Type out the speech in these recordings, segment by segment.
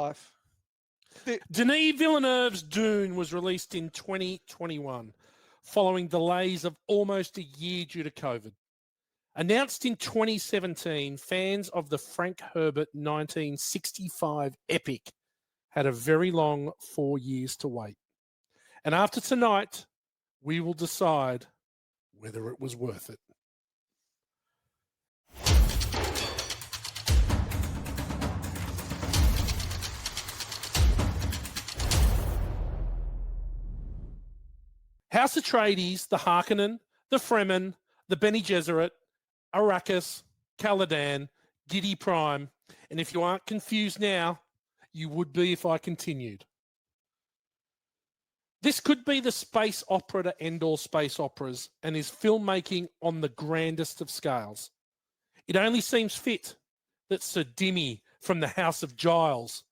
life. Denis Villeneuve's Dune was released in 2021, following delays of almost a year due to COVID. Announced in 2017, fans of the Frank Herbert 1965 epic had a very long 4 years to wait. And after tonight, we will decide whether it was worth it. House Atreides, the Harkonnen, the Fremen, the Bene Gesserit, Arrakis, Caladan, Giddy Prime, and if you aren't confused now, you would be if I continued. This could be the space opera to end all space operas and is filmmaking on the grandest of scales. It only seems fit that Sir Dimmy from the House of Giles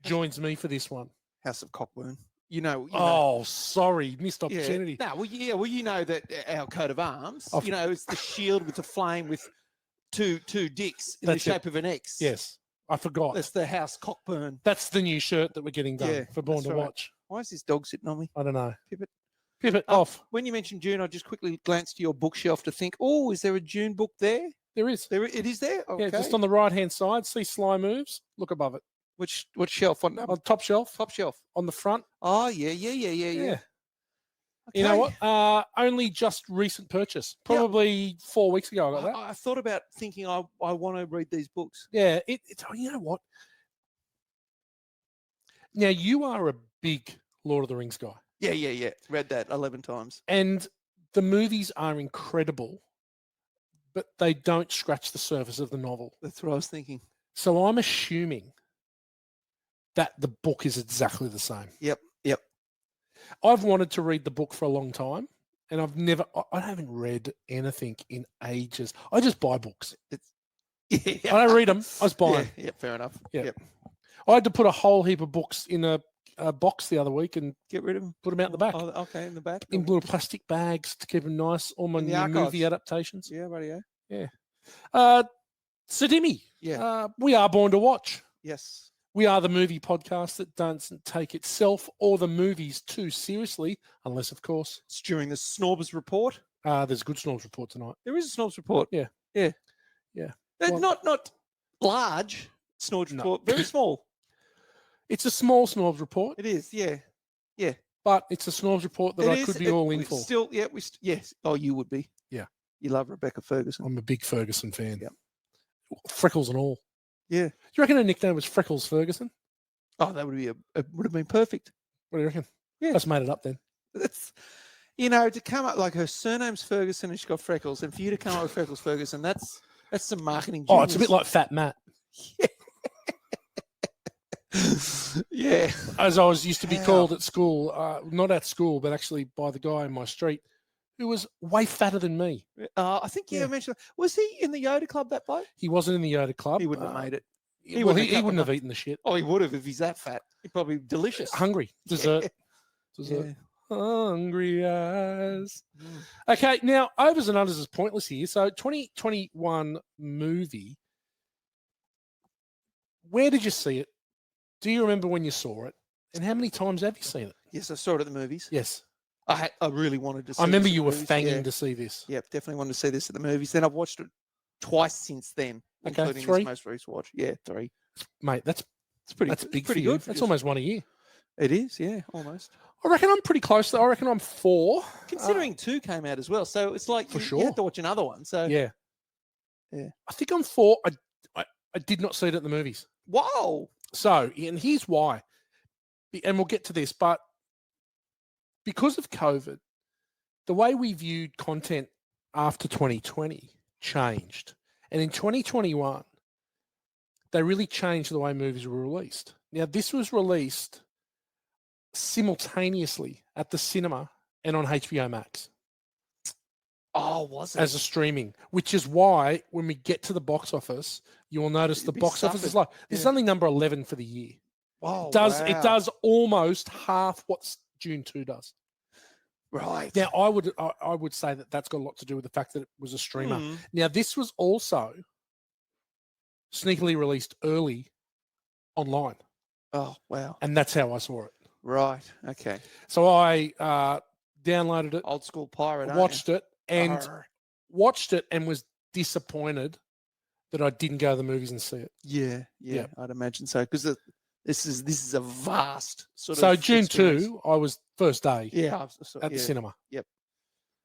joins me for this one. House of Cockburn. You know. Sorry, missed opportunity. Yeah. Well, you know that our coat of arms, it's the shield with the flame with two dicks in the shape of an X. Yes, I forgot. That's the House Cockburn. That's the new shirt that we're getting done for Born to Watch. Why is this dog sitting on me? I don't know. Pivot off. When you mentioned Dune, I just quickly glanced to your bookshelf to think, is there a Dune book there? There is. It is there? Okay. Yeah, just on the right-hand side. See Sly Moves? Look above it. Which shelf? On top shelf. Top shelf. On the front. Oh, yeah. Okay. You know what? Only just recent purchase. Probably 4 weeks ago I got that. I thought about thinking I want to read these books. Yeah. It's you know what? Now, you are a big Lord of the Rings guy. Yeah. Read that 11 times. And the movies are incredible, but they don't scratch the surface of the novel. That's what I was thinking. So I'm assuming that the book is exactly the same. Yep. I've wanted to read the book for a long time, and I haven't read anything in ages. I just buy books. I don't read them. I just buy them. Yeah, fair enough. Yeah. Yep. I had to put a whole heap of books in a box the other week and get rid of them. Put them out the back. Oh, okay, in the back. In little plastic bags to keep them nice. All my new movie adaptations. Yeah, radio. Yeah. So Dimmy. Yeah. We are Born to Watch. Yes. We are the movie podcast that doesn't take itself or the movies too seriously, unless, of course, it's during the Snorbs Report. There's a good Snorbs Report tonight. There is a Snorbs Report. Yeah. Not large Snorbs Report. Very small. It's a small Snorbs Report. It is. Yeah. But it's a Snorbs Report that I could be all in for. Still, yes. Oh, you would be. Yeah. You love Rebecca Ferguson. I'm a big Ferguson fan. Yeah. Freckles and all. Yeah. Do you reckon her nickname was Freckles Ferguson? Oh, that would have been perfect. What do you reckon? Yeah. Just made it up then. That's, to come up like her surname's Ferguson and she's got freckles, and for you to come up with Freckles Ferguson, that's some marketing genius. Oh, it's a bit like Fat Matt. Yeah. As I was used to be called at school, not at school, but actually by the guy in my street who was way fatter than me. I think you mentioned. Was he in the Yoda Club, that bloke? He wasn't in the Yoda Club. He wouldn't have made it. He wouldn't have eaten the shit. Oh, he would have if he's that fat. He'd probably be delicious. Hungry. Dessert. Yeah. Hungry eyes. Okay, now overs and unders is pointless here. So 2021 movie. Where did you see it? Do you remember when you saw it? And how many times have you seen it? Yes, I saw it at the movies. Yes. I really wanted to see it. I remember you were fanging to see this. Yeah, definitely wanted to see this at the movies. Then I've watched it twice since then, including this most recent watch. Yeah, 3. Mate, that's big pretty for you. good. That's almost one a year. It is, yeah, almost. I reckon I'm pretty close though. I reckon I'm 4. Considering 2 came out as well. So it's like you have to watch another one. So yeah. I think I'm 4. I did not see it at the movies. Wow. So, and here's why. And we'll get to this, but because of COVID, the way we viewed content after 2020 changed. And in 2021, they really changed the way movies were released. Now, this was released simultaneously at the cinema and on HBO Max. Oh, was it? As a streaming, which is why when we get to the box office, you will notice the box office is like, this is only number 11 for the year. Wow. It does almost half what Dune 2 does. Right. Now, I would say that that's got a lot to do with the fact that it was a streamer. Now, this was also sneakily released early online. Oh, wow. and that's how I saw it. Right. Okay. So I downloaded it, Old school pirate. watched it, and Arr. was disappointed that I didn't go to the movies and see it. Yeah. Yep. I'd imagine so because this is a vast sort So of. June experience. 2, I was first day Yeah. at the cinema. Yep.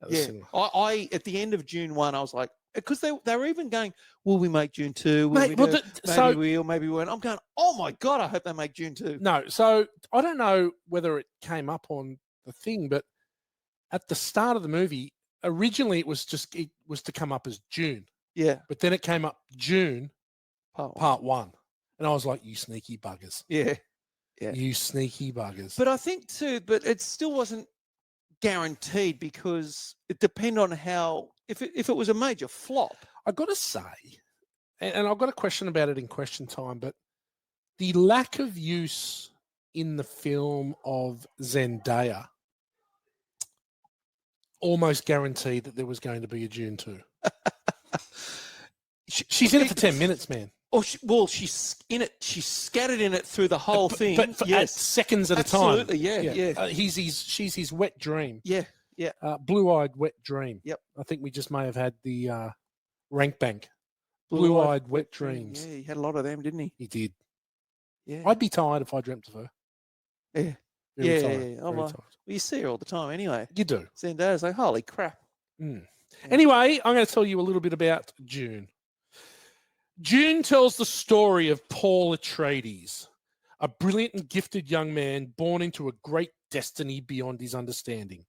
At the Yeah. cinema. I at the end of June 1, I was like, because they were even going, will we make June 2? Will Mate, we well, do? the- Maybe so- we'll, maybe we won't. I'm going, oh my God, I hope they make June 2. No, so I don't know whether it came up on the thing, but at the start of the movie, originally it was to come up as June, Yeah. but then it came up June Part 1. part 1, and I was like, you sneaky buggers, Yeah. Yeah. you sneaky buggers. But I think too, but it still wasn't guaranteed because it depended on how, if it was a major flop. I got to say, and I've got a question about it in question time, but the lack of use in the film of Zendaya almost guaranteed that there was going to be a June 2. She's in it for 10 minutes, man. Or she's in it. She's scattered in it through the whole thing. But for at seconds at a time. Absolutely, yeah. She's his wet dream. Yeah. Blue-eyed wet dream. Yep. I think we just may have had the rank bank. Blue-eyed wet dreams. Yeah, he had a lot of them, didn't he? He did. Yeah. I'd be tired if I dreamt of her. Yeah. Very Yeah. tired, Oh, very well, tired. you see her all the time anyway. You do. Zendaya's like, holy crap. Mm. Anyway, I'm going to tell you a little bit about Dune. Dune tells the story of Paul Atreides, a brilliant and gifted young man born into a great destiny beyond his understanding,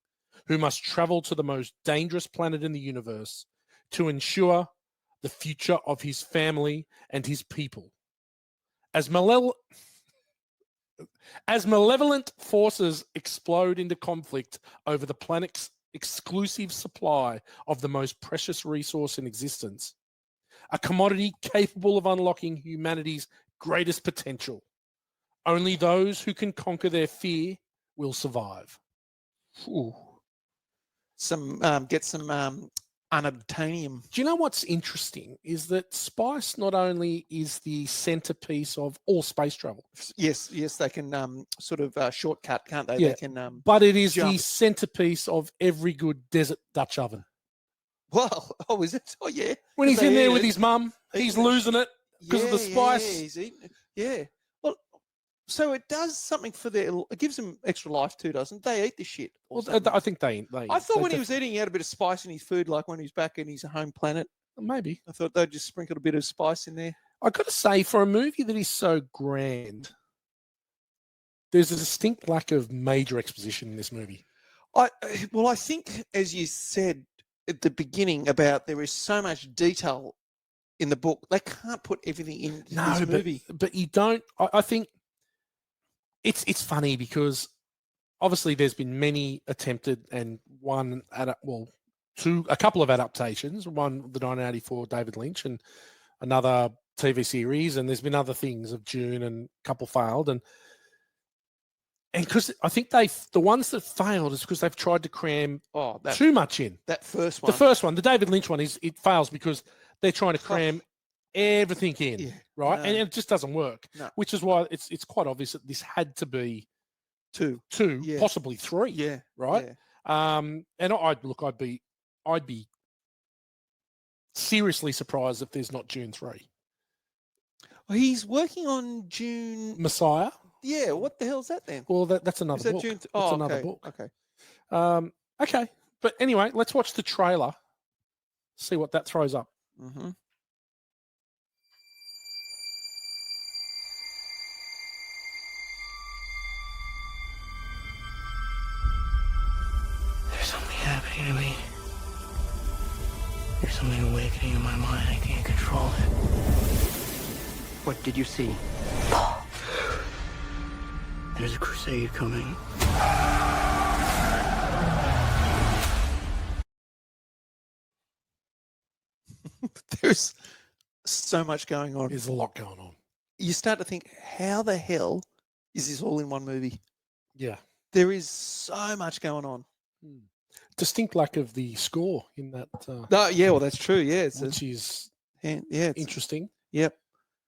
who must travel to the most dangerous planet in the universe to ensure the future of his family and his people. As malevolent forces explode into conflict over the planet's exclusive supply of the most precious resource in existence, a commodity capable of unlocking humanity's greatest potential. Only those who can conquer their fear will survive. Ooh. Get some unobtainium. Do you know what's interesting is that spice not only is the centerpiece of all space travel. Yes, they can sort of shortcut, can't they? Yeah. They can. But it is jump. the centerpiece of every good desert Dutch oven. Well, oh, is it? Oh, yeah. When he's They in there eat with it. his mum, he's Eating it. losing it because of the spice. Yeah, he's eating it. Yeah. Well, so it does something for their. It gives them extra life too, doesn't it? They eat the shit. or Well, something. I think they I thought when he def- was eating, he had a bit of spice in his food, like when he was back in his home planet. maybe. I thought they'd just sprinkled a bit of spice in there. I got to say, for a movie that is so grand, there's a distinct lack of major exposition in this movie. I think, as you said at the beginning, about there is so much detail in the book, they can't put everything in this movie. But you don't. I think it's funny because obviously there's been many attempted and a couple of adaptations. One, the 1984 David Lynch, and another TV series, and there's been other things of Dune, and a couple failed, and because I think the ones that failed is because they've tried to cram too much in. That first one. The first one, the David Lynch one, it fails because they're trying to cram everything in, right? No. And it just doesn't work, No. which is why it's quite obvious that this had to be two, yeah. possibly 3, Yeah. right? Yeah. And I'd be seriously surprised if there's not June 3. Well, he's working on June. Messiah. Yeah. What the hell's that then? Well, that's another Is that book. June? That's another okay. book. Okay. Okay. But anyway, let's watch the trailer. See what that throws up. Mm-hmm. There's something happening to me. There's something awakening in my mind. I can't control it. What did you see? There's a crusade coming. There's so much going on. There's a lot going on. You start to think, how the hell is this all in one movie? Yeah. There is so much going on. Distinct lack of the score in that. No, yeah, well, that's true. Yeah, it's which is it's interesting. Yep.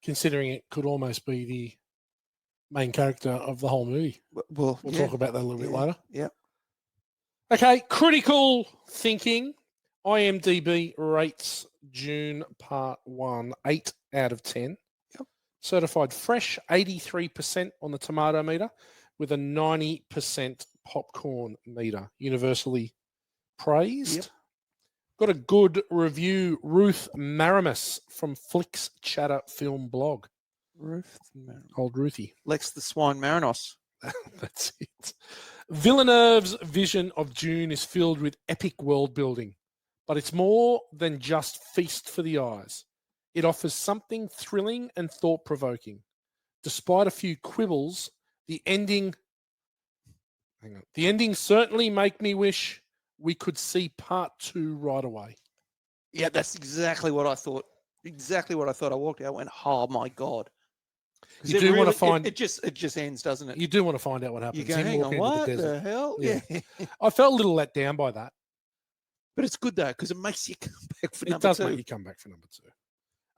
Considering it could almost be main character of the whole movie. Well, We'll talk about that a little bit later. Yeah. Okay, critical thinking. IMDb rates Dune Part 1 8 out of 10. Yep. Certified fresh, 83% on the tomato meter with a 90% popcorn meter. Universally praised. Yep. Got a good review. Ruth Maramus from Flicks Chatter Film Blog. Old Ruthie. Lex the Swine Marinos. That's it. Villeneuve's vision of Dune is filled with epic world building, but it's more than just feast for the eyes. It offers something thrilling and thought-provoking. Despite a few quibbles, the ending certainly make me wish we could see part 2 right away. Yeah, that's exactly what I thought. Exactly what I thought. I walked out and went, oh my God. You do want to find it just ends, doesn't it? You do want to find out what happens. You go, hang on, what the hell? Yeah. I felt a little let down by that. But it's good though, because it makes you come back for number 2. It does make you come back for number 2.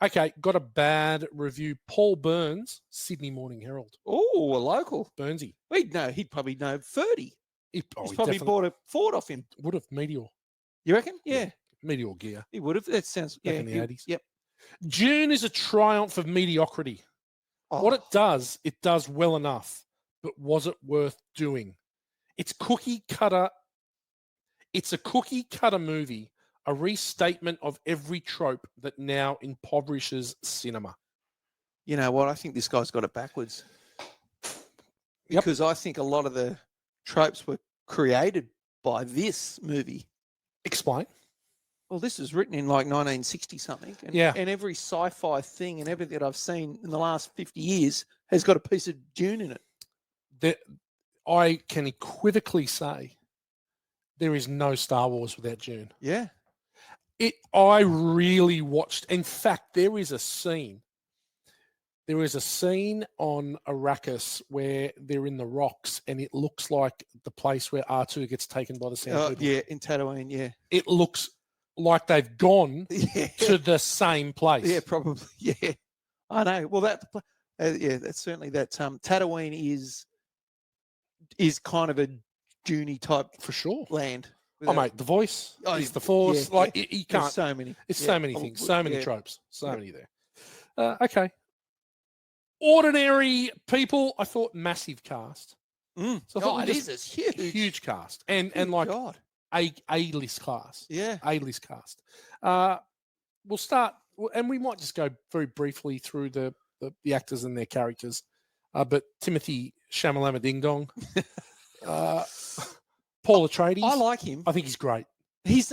Okay, got a bad review. Paul Burns, Sydney Morning Herald. Oh, a local. Burnsy. He'd probably know 30. He's probably definitely bought a Ford off him. would have. Meteor. You reckon? Yeah. Meteor gear. He would have. That sounds Back in the 80s. Yep. Dune is a triumph of mediocrity. What it does well enough, but was it worth doing? It's a cookie cutter movie, a restatement of every trope that now impoverishes cinema. You know what? I think this guy's got it backwards. Because I think a lot of the tropes were created by this movie. Explain. Well, this was written in like 1960 something. And, and every sci-fi thing and everything that I've seen in the last 50 years has got a piece of Dune in it. I can equivocally say there is no Star Wars without Dune. Yeah. I really watched. In fact, there is a scene on Arrakis where they're in the rocks and it looks like the place where R2 gets taken by the Sand people. Yeah, in Tatooine, yeah. It looks like they've gone to the same place. Yeah, probably. Yeah, I know. Well, that's certainly that. Tatooine is kind of a Dune type for sure land. Mate, the voice is the Force. You can't. There's so many. It's so many things. So many tropes. So many there. Okay. Ordinary people. I thought massive cast. So I thought it's huge cast, and like God. A-list class. Yeah. A-list cast. We'll start, and we might just go very briefly through the actors and their characters. But Timothée Chalamet Ding Dong. Paul Atreides. I like him. I think he's great. He's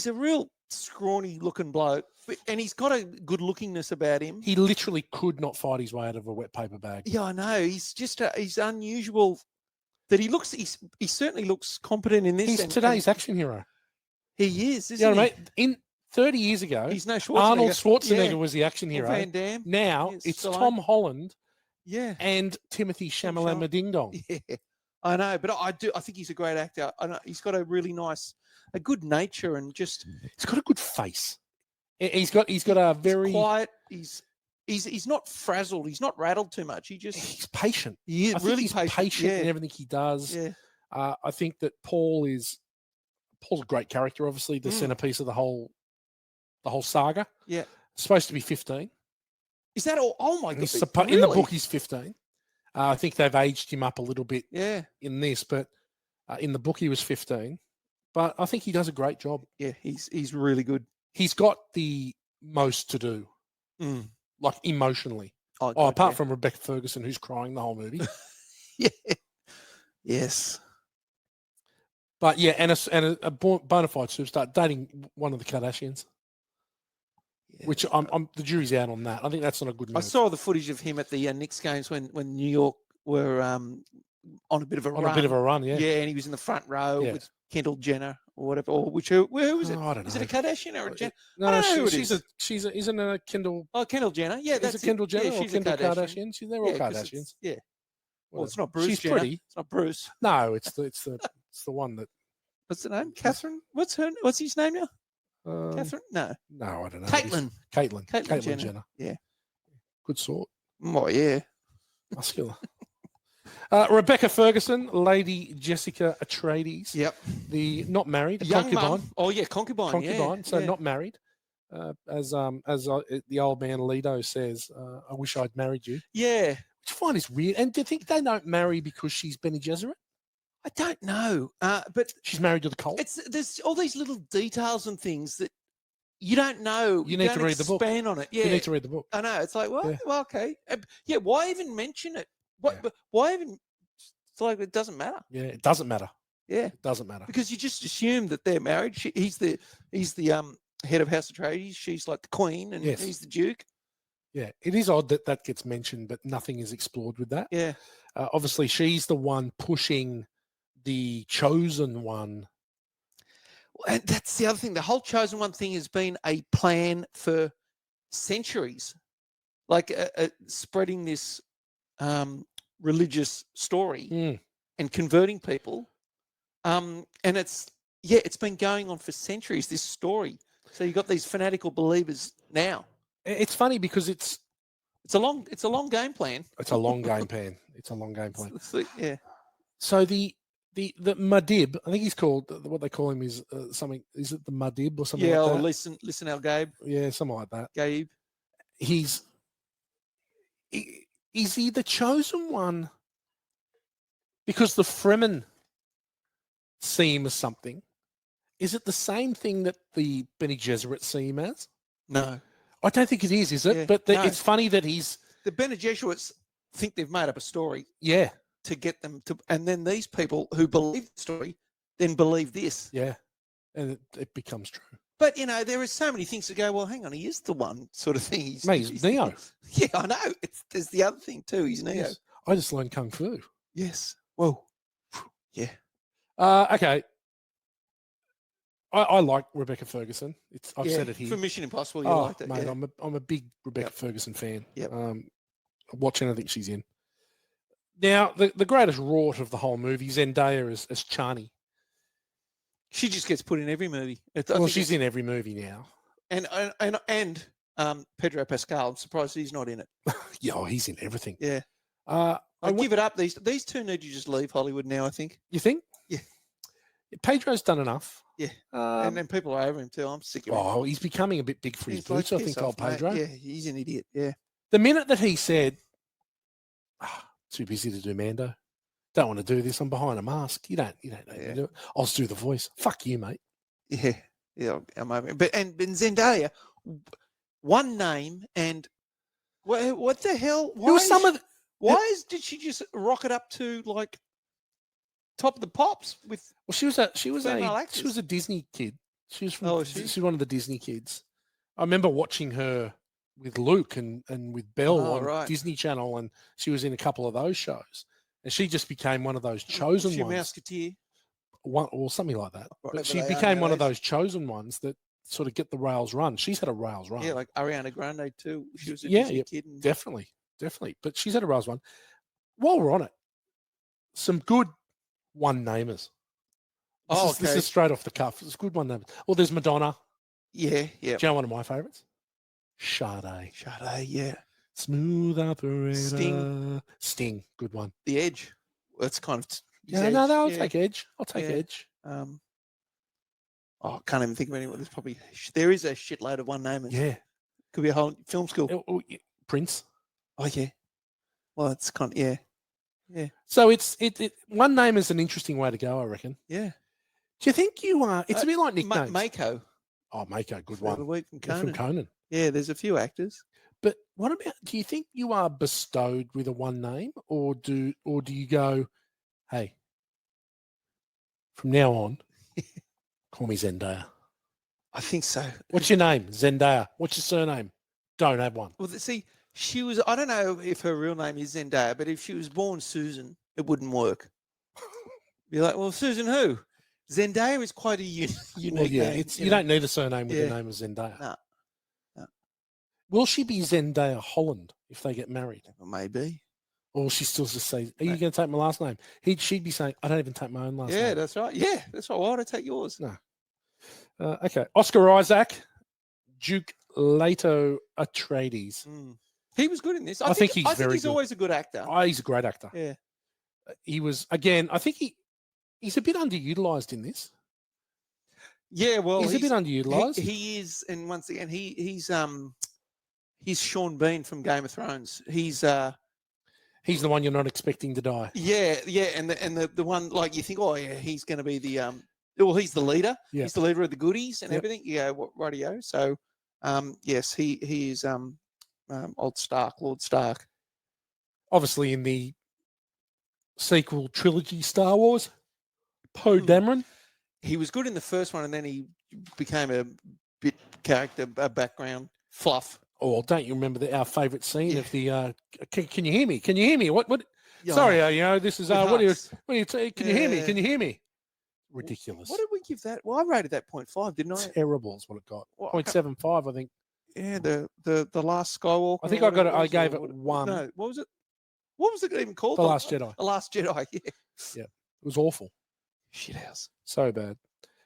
a real scrawny looking bloke, and he's got a good lookingness about him. He literally could not fight his way out of a wet paper bag. Yeah, I know. He's just he's unusual. That he certainly looks competent in this. He's today's action hero. He is, isn't he? Mate, in 30 years ago, he's no Schwarzenegger. Arnold Schwarzenegger was the action hero. Van Damme. Now it's Tom Holland. Yeah. And Timothée Chalamet Ding Dong. Yeah, I know, but I think he's a great actor. I know he's got a really a good nature and just. He's got a good face. He's got a very quiet. He's not frazzled. He's not rattled too much. He's patient. He is really patient in everything he does. Yeah. I think that Paul's a great character. Obviously, the centerpiece of the whole saga. Yeah. Supposed to be 15. Is that all? Oh my God! Really? In the book, he's 15. I think they've aged him up a little bit. Yeah. In this, but in the book, he was 15. But I think he does a great job. Yeah, he's really good. He's got the most to do. Like emotionally. Apart from Rebecca Ferguson, who's crying the whole movie. Yeah. Yes. But yeah, and a bona fide superstar dating one of the Kardashians. Yeah. Which the jury's out on that. I think that's not a good move. I saw the footage of him at the Knicks games when New York were on a bit of a run. On a bit of a run, yeah. Yeah, and he was in the front row with Kendall Jenner or whatever. Or who was it? I don't know. Is it a Kardashian or a Jenner? No, isn't a Kendall. Oh, Kendall Jenner. Yeah, that's it. Kendall Jenner or she's Kendall Kardashian. They're all Kardashians. Yeah. Well, it's not Bruce. She's Jenner. pretty. It's not Bruce. No, it's the one that. What's the name? Catherine. What's his name now? Catherine? No, I don't know. Caitlyn Caitlyn Jenner. Yeah, good sort. Oh yeah. Muscular. Rebecca Ferguson, Lady Jessica Atreides. Yep. The not married, Young concubine. mum. Oh yeah, concubine. Concubine. Yeah. So yeah. not married. As the old man Leto says, I wish I'd married you. Yeah. Which I find is weird. And do you think they don't marry because she's Bene Gesserit? I don't know, but She's married to the cult. there's all these little details and things that you don't know. You need to read the book. Expand on it. Yeah. You need to read the book. I know. It's like, well, Yeah. well, okay. Yeah. Why even mention it? What? Yeah. Why even? It's like it doesn't matter. Yeah, it doesn't matter. Yeah. It doesn't matter. Because you just assume that they're married. He's the head of House Atreides. She's like the queen, and Yes. he's the duke. Yeah, it is odd that that gets mentioned, but nothing is explored with that. Yeah. Obviously, she's the one pushing the chosen one. And that's the other thing. The whole chosen one thing has been a plan for centuries, like spreading this religious story and converting people. And it's been going on for centuries, this story. So you've got these fanatical believers now. It's funny because it's a long game plan. It's a long game plan. It's a long game plan. Yeah. So the Madib, I think he's called, what they call him is something. Is it the Madib or something? Yeah. like Or that? listen, Al Gabe. Yeah, something like that. Gabe. Is he the chosen one? Because the Fremen see him as something. Is it the same thing that the Bene Gesserit see him as? No. I don't think it is it? Yeah, But no. it's funny that he's... The Bene Gesserits think they've made up a story. Yeah. To get them to, and then these people who believe the story then believe this. Yeah. And it becomes true. But, there are so many things that go, well, hang on, he is the one sort of thing. Mate, he's Neo. Yeah, I know. There's the other thing too. He's Neo. Yes. I just learned Kung Fu. Yes. Whoa. Yeah. Okay. I like Rebecca Ferguson. I've said it here. For Mission Impossible, you liked it. Mate, yeah. I'm a big Rebecca Ferguson fan. Yep. Watch anything she's in. Now, the greatest rort of the whole movie, Zendaya as Chani. She just gets put in every movie. She's in every movie now. And Pedro Pascal. I'm surprised he's not in it. Yeah, he's in everything. Yeah. I give it up. These two need to just leave Hollywood now, I think. You think? Yeah. Pedro's done enough. Yeah. And then people are over him too. I'm sick of him. Oh, he's becoming a bit big for his boots, I think, old Pedro. Mate. Yeah, he's an idiot. Yeah. The minute that he said, too busy to do Mando. Don't want to do this. I'm behind a mask. You don't need to do it. I'll just do the voice. Fuck you, mate. Yeah. Yeah. I'm over it. But Zendaya, one name and what the hell? Did she just rock it up to like top of the pops with? Well, she was a Disney kid. She was from. She's one of the Disney kids. I remember watching her with Luke and with Belle on Disney Channel, and she was in a couple of those shows. And she just became one of those chosen ones. Mouseketeer? One or something like that. But she became one of those chosen ones that sort of get the rails run. She's had a rails run. Yeah, like Ariana Grande too. She was a Disney kid. Definitely. But she's had a rails run. While we're on it, some good one-namers. This is straight off the cuff. It's good one-namers. Well, there's Madonna. Yeah. Do you know one of my favourites? Sade, yeah. Smooth operator. Sting, good one. The Edge. That's kind of. I'll take Edge. I'll take Edge. I can't even think of anyone. There is a shitload of one namers. Yeah, could be a whole film school. Prince. Oh yeah. Well, it's kind of yeah. So it's one name is an interesting way to go, I reckon. Yeah. Do you think you are? It's a bit like nicknames. Mako. Oh, Mako, good one. From Conan. Yeah, there's a few actors. But what about? Do you think you are bestowed with a one name, or do you go, hey, from now on, call me Zendaya? I think so. What's your name? Zendaya. What's your surname? Don't have one. Well, see, she was. I don't know if her real name is Zendaya, but if she was born Susan, it wouldn't work. Be like, well, Susan who? Zendaya is quite a unique name. You don't need a surname with the name of Zendaya. No. Will she be Zendaya Holland if they get married? Maybe. Or will she still just say, are you going to take my last name? She'd be saying, I don't even take my own last name. Yeah, that's right. Yeah, that's right. Why would I take yours? No. Okay. Oscar Isaac, Duke Leto Atreides. He was good in this. I think he's very he's good. always a good actor. Oh, he's a great actor. Yeah. He was, again, I think he's a bit underutilized in this. Yeah, well, He's a bit underutilized. He is, and once again, he's Sean Bean from Game of Thrones. He's the one you're not expecting to die. yeah, and the one like you think, oh yeah, he's going to be the well, he's the leader. Yeah. He's the leader of the goodies and Yep. everything. Yeah, radio. So, yes, he is old Stark, Lord Stark. Obviously, in the sequel trilogy Star Wars, Poe Dameron. He was good in the first one, and then he became a bit character, a background fluff. Oh, don't you remember our favourite scene of the? Can you hear me? Can you hear me? What? Yeah. Sorry, this is With what are you? Hux. What are you? Can you hear me? Can you hear me? Ridiculous. What did we give that? Well, I rated that 0.5, didn't I? Terrible is what it got. Well, 0.75, I think. Yeah, the last Skywalker. I think or I got it. whatever I was, gave or it 1. No, what was it? What was it even called? The Last Jedi. The Last Jedi. Yeah. Yeah, it was awful. Shithouse. So bad.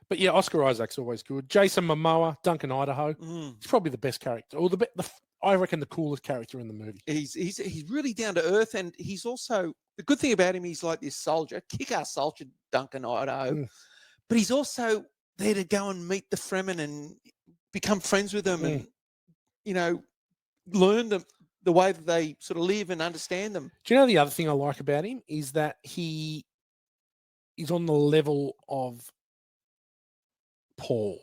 But yeah, Oscar Isaac's always good. Jason Momoa, Duncan Idaho. He's probably the best character, or I reckon the coolest character in the movie. He's really down to earth, and he's also the good thing about him. He's like this soldier, kick-ass soldier, Duncan Idaho. But he's also there to go and meet the Fremen and become friends with them, and learn the way that they sort of live and understand them. Do you know the other thing I like about him is that he is on the level of Paul.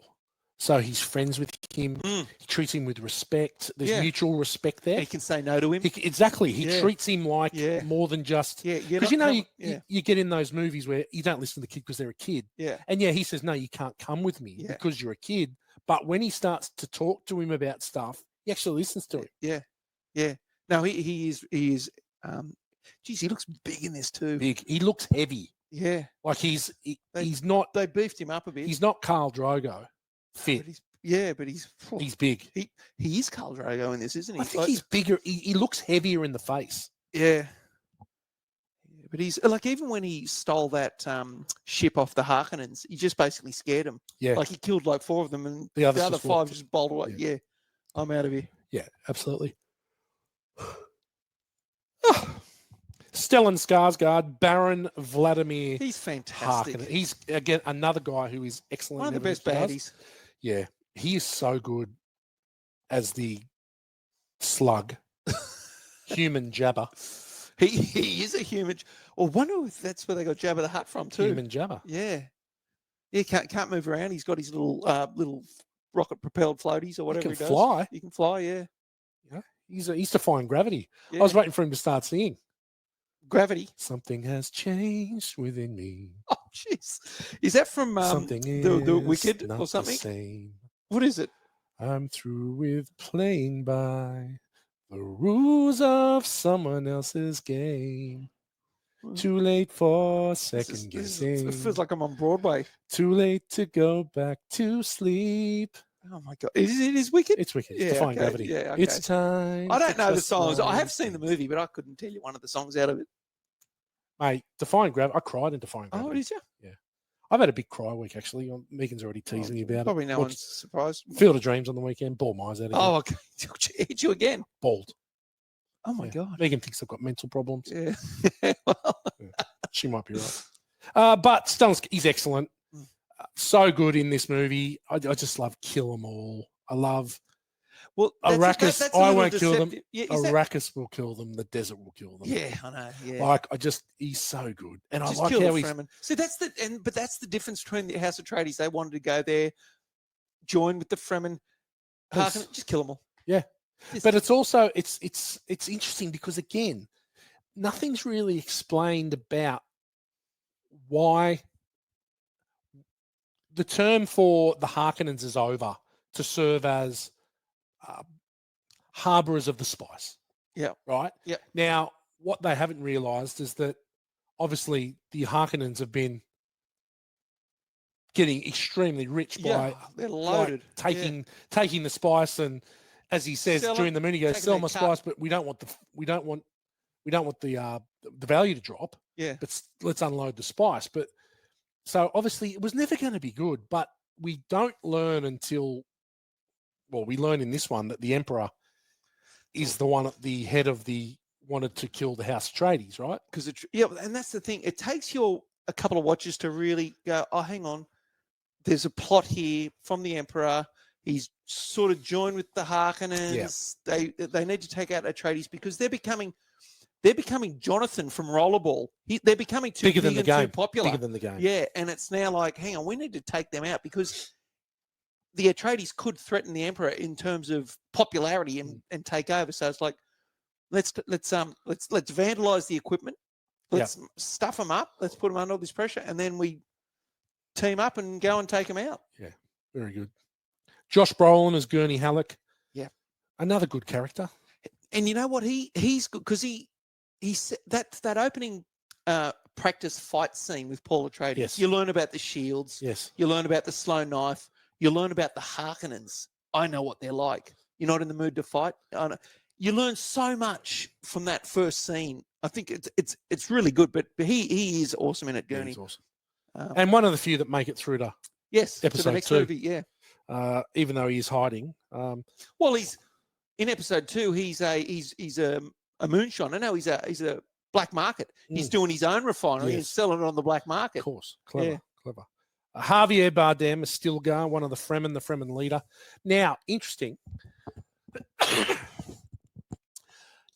So he's friends with him. He treats him with respect. There's mutual respect there. And he can say no to him. Exactly. He treats him like more than just... Because you get in those movies where you don't listen to the kid because they're a kid. Yeah. And he says, no, you can't come with me because you're a kid. But when he starts to talk to him about stuff, he actually listens to him. Yeah. Yeah. No, he is geez, he looks big in this too. Big. He looks heavy. Yeah. Like he's not... They beefed him up a bit. He's not Khal Drogo. Fit. But he's big. He is Khal Drogo in this, isn't he? I think he's bigger. He looks heavier in the face. Yeah. But he's like, even when he stole that ship off the Harkonnens, he just basically scared them. Yeah. Like he killed like 4 of them, and the other 5 just bowled away. Yeah. I'm out of here. Yeah, absolutely. Stellan Skarsgård, Baron Vladimir. He's fantastic. Harkonnen. He's again another guy who is excellent. One of the best baddies. Yeah, he is so good as the slug, human Jabba. He is a human. Or wonder if that's where they got Jabba the Hutt from too. Human Jabba. Yeah. Yeah, can't move around. He's got his little rocket propelled floaties or whatever he does. Fly. He can fly. Yeah. Yeah, he's defying gravity. Yeah. I was waiting for him to start singing. Gravity. Something has changed within me. Oh, jeez. Is that from the Wicked not or something? The same. What is it? I'm through with playing by the rules of someone else's game. Too late for second guessing. It feels like I'm on Broadway. Too late to go back to sleep. Oh my God! It is Wicked. It's Wicked. It's Defying Gravity. Yeah, okay. It's time. I don't know the songs. I have seen the movie, but I couldn't tell you one of the songs out of it. Mate, Defying Gravity. I cried in Defying Gravity. Oh, did you? Yeah. I've had a big cry week, actually. Megan's already teasing me about Probably it. no one's surprised. Field of Dreams on the weekend. Ball my eyes out. Oh, okay. Hit you again. Bald. Oh, my God. Megan thinks I've got mental problems. Yeah. She might be right. But Stellan, he's excellent. So good in this movie. I just love Kill 'Em All. I love Arrakis. I won't kill them. Yeah, Arrakis will kill them. The desert will kill them. Yeah, I know. Yeah. Like he's so good, and just I like kill how the he's. Fremen. So that's the difference between the House of Atreides. They wanted to go there, join with the Fremen. Just kill them all. Yeah, but it's also it's interesting because again, nothing's really explained about why the term for the Harkonnens is over to serve as harbourers of the spice. Yeah. Right? Yeah. Now, what they haven't realised is that obviously the Harkonnens have been getting extremely rich by they're loaded. Like, taking the spice, and as he says during the movie, he goes, sell my spice, but we don't want the value to drop. Yeah. But let's unload the spice. But so obviously it was never going to be good, but we don't learn until, well, we learn in this one that the Emperor is the one at the head of the wanted to kill the House Atreides, right? Because and that's the thing. It takes a couple of watches to really go, oh, hang on. There's a plot here from the Emperor. He's sort of joined with the Harkonnens. Yeah. They need to take out Atreides because they're becoming Jonathan from Rollerball. They're becoming too big and too popular. Bigger than the game. Yeah, and it's now like, hang on, we need to take them out because the Atreides could threaten the Emperor in terms of popularity and take over. So it's like, let's vandalize the equipment. Let's stuff them up. Let's put them under all this pressure, and then we team up and go and take them out. Yeah, very good. Josh Brolin as Gurney Halleck. Yeah, another good character. And you know what? He's good because he that opening practice fight scene with Paul Atreides. Yes. You learn about the shields. Yes. You learn about the slow knife. You learn about the Harkonnens. I know what they're like. You're not in the mood to fight. I know. You learn so much from that first scene. I think it's really good. But he is awesome in it, Gurney. He's awesome. And one of the few that make it through to episode to the next 2. movie. Yeah. Even though he's hiding. Well, he's in episode 2. He's a moonshiner. No, he's a black market. He's doing his own refinery and selling it on the black market. Of course, clever. Javier Bardem is Stilgar, one of the Fremen leader. Now, interesting.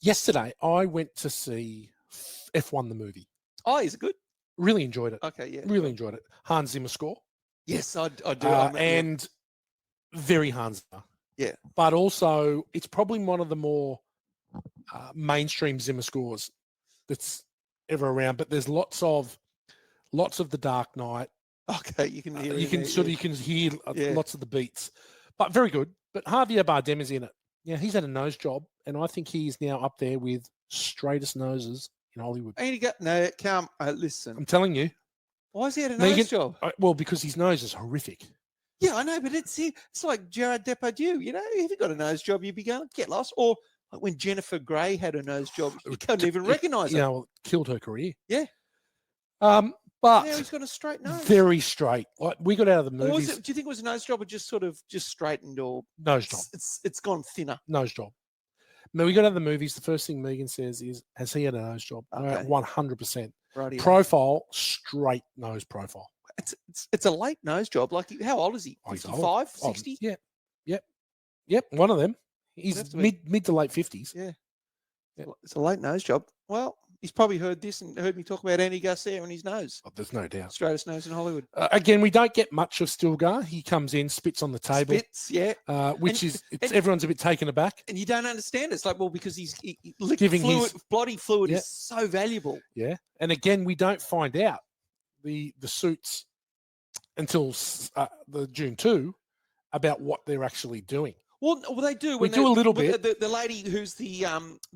Yesterday, I went to see F1 the movie. Oh, is it good? Really enjoyed it. Okay, yeah. Really enjoyed it. Hans Zimmer score. Yes, I do. And very Hans Zimmer. Yeah. But also, it's probably one of the more mainstream Zimmer scores that's ever around. But there's lots of the Dark Knight. Okay, you can hear. You can hear lots of the beats, but very good. But Javier Bardem is in it. Yeah, he's had a nose job, and I think he is now up there with straightest noses in Hollywood. And listen. I'm telling you. Why has he had a nose job? Well, because his nose is horrific. Yeah, I know, but it's like Gerard Depardieu. You know, if you got a nose job, you'd be going, get lost. Or like when Jennifer Grey had a nose job, you couldn't even recognise her. Yeah, well, it killed her career. Yeah. But now he's got a straight nose. Very straight. Like we got out of the movies. Do you think it was a nose job or just straightened or nose job? It's gone thinner. Nose job. When we got out of the movies, the first thing Megan says is, "Has he had a nose job?" Okay. 100%. Right. Profile, straight nose profile. It's a late nose job. Like, how old is he? 55, 60? Yep. One of them. He's mid to late 50s. Yeah. It's a late nose job. Well, he's probably heard this and heard me talk about Andy Garcia and his nose. Oh, there's no doubt. Straightest nose in Hollywood. Again, we don't get much of Stilgar. He comes in, spits on the table. Everyone's a bit taken aback. And you don't understand. It's like, well, because he's giving his body fluid is so valuable. Yeah. And again, we don't find out the suits until the June 2 about what they're actually doing. Well, they do. We do a little bit. The lady who's the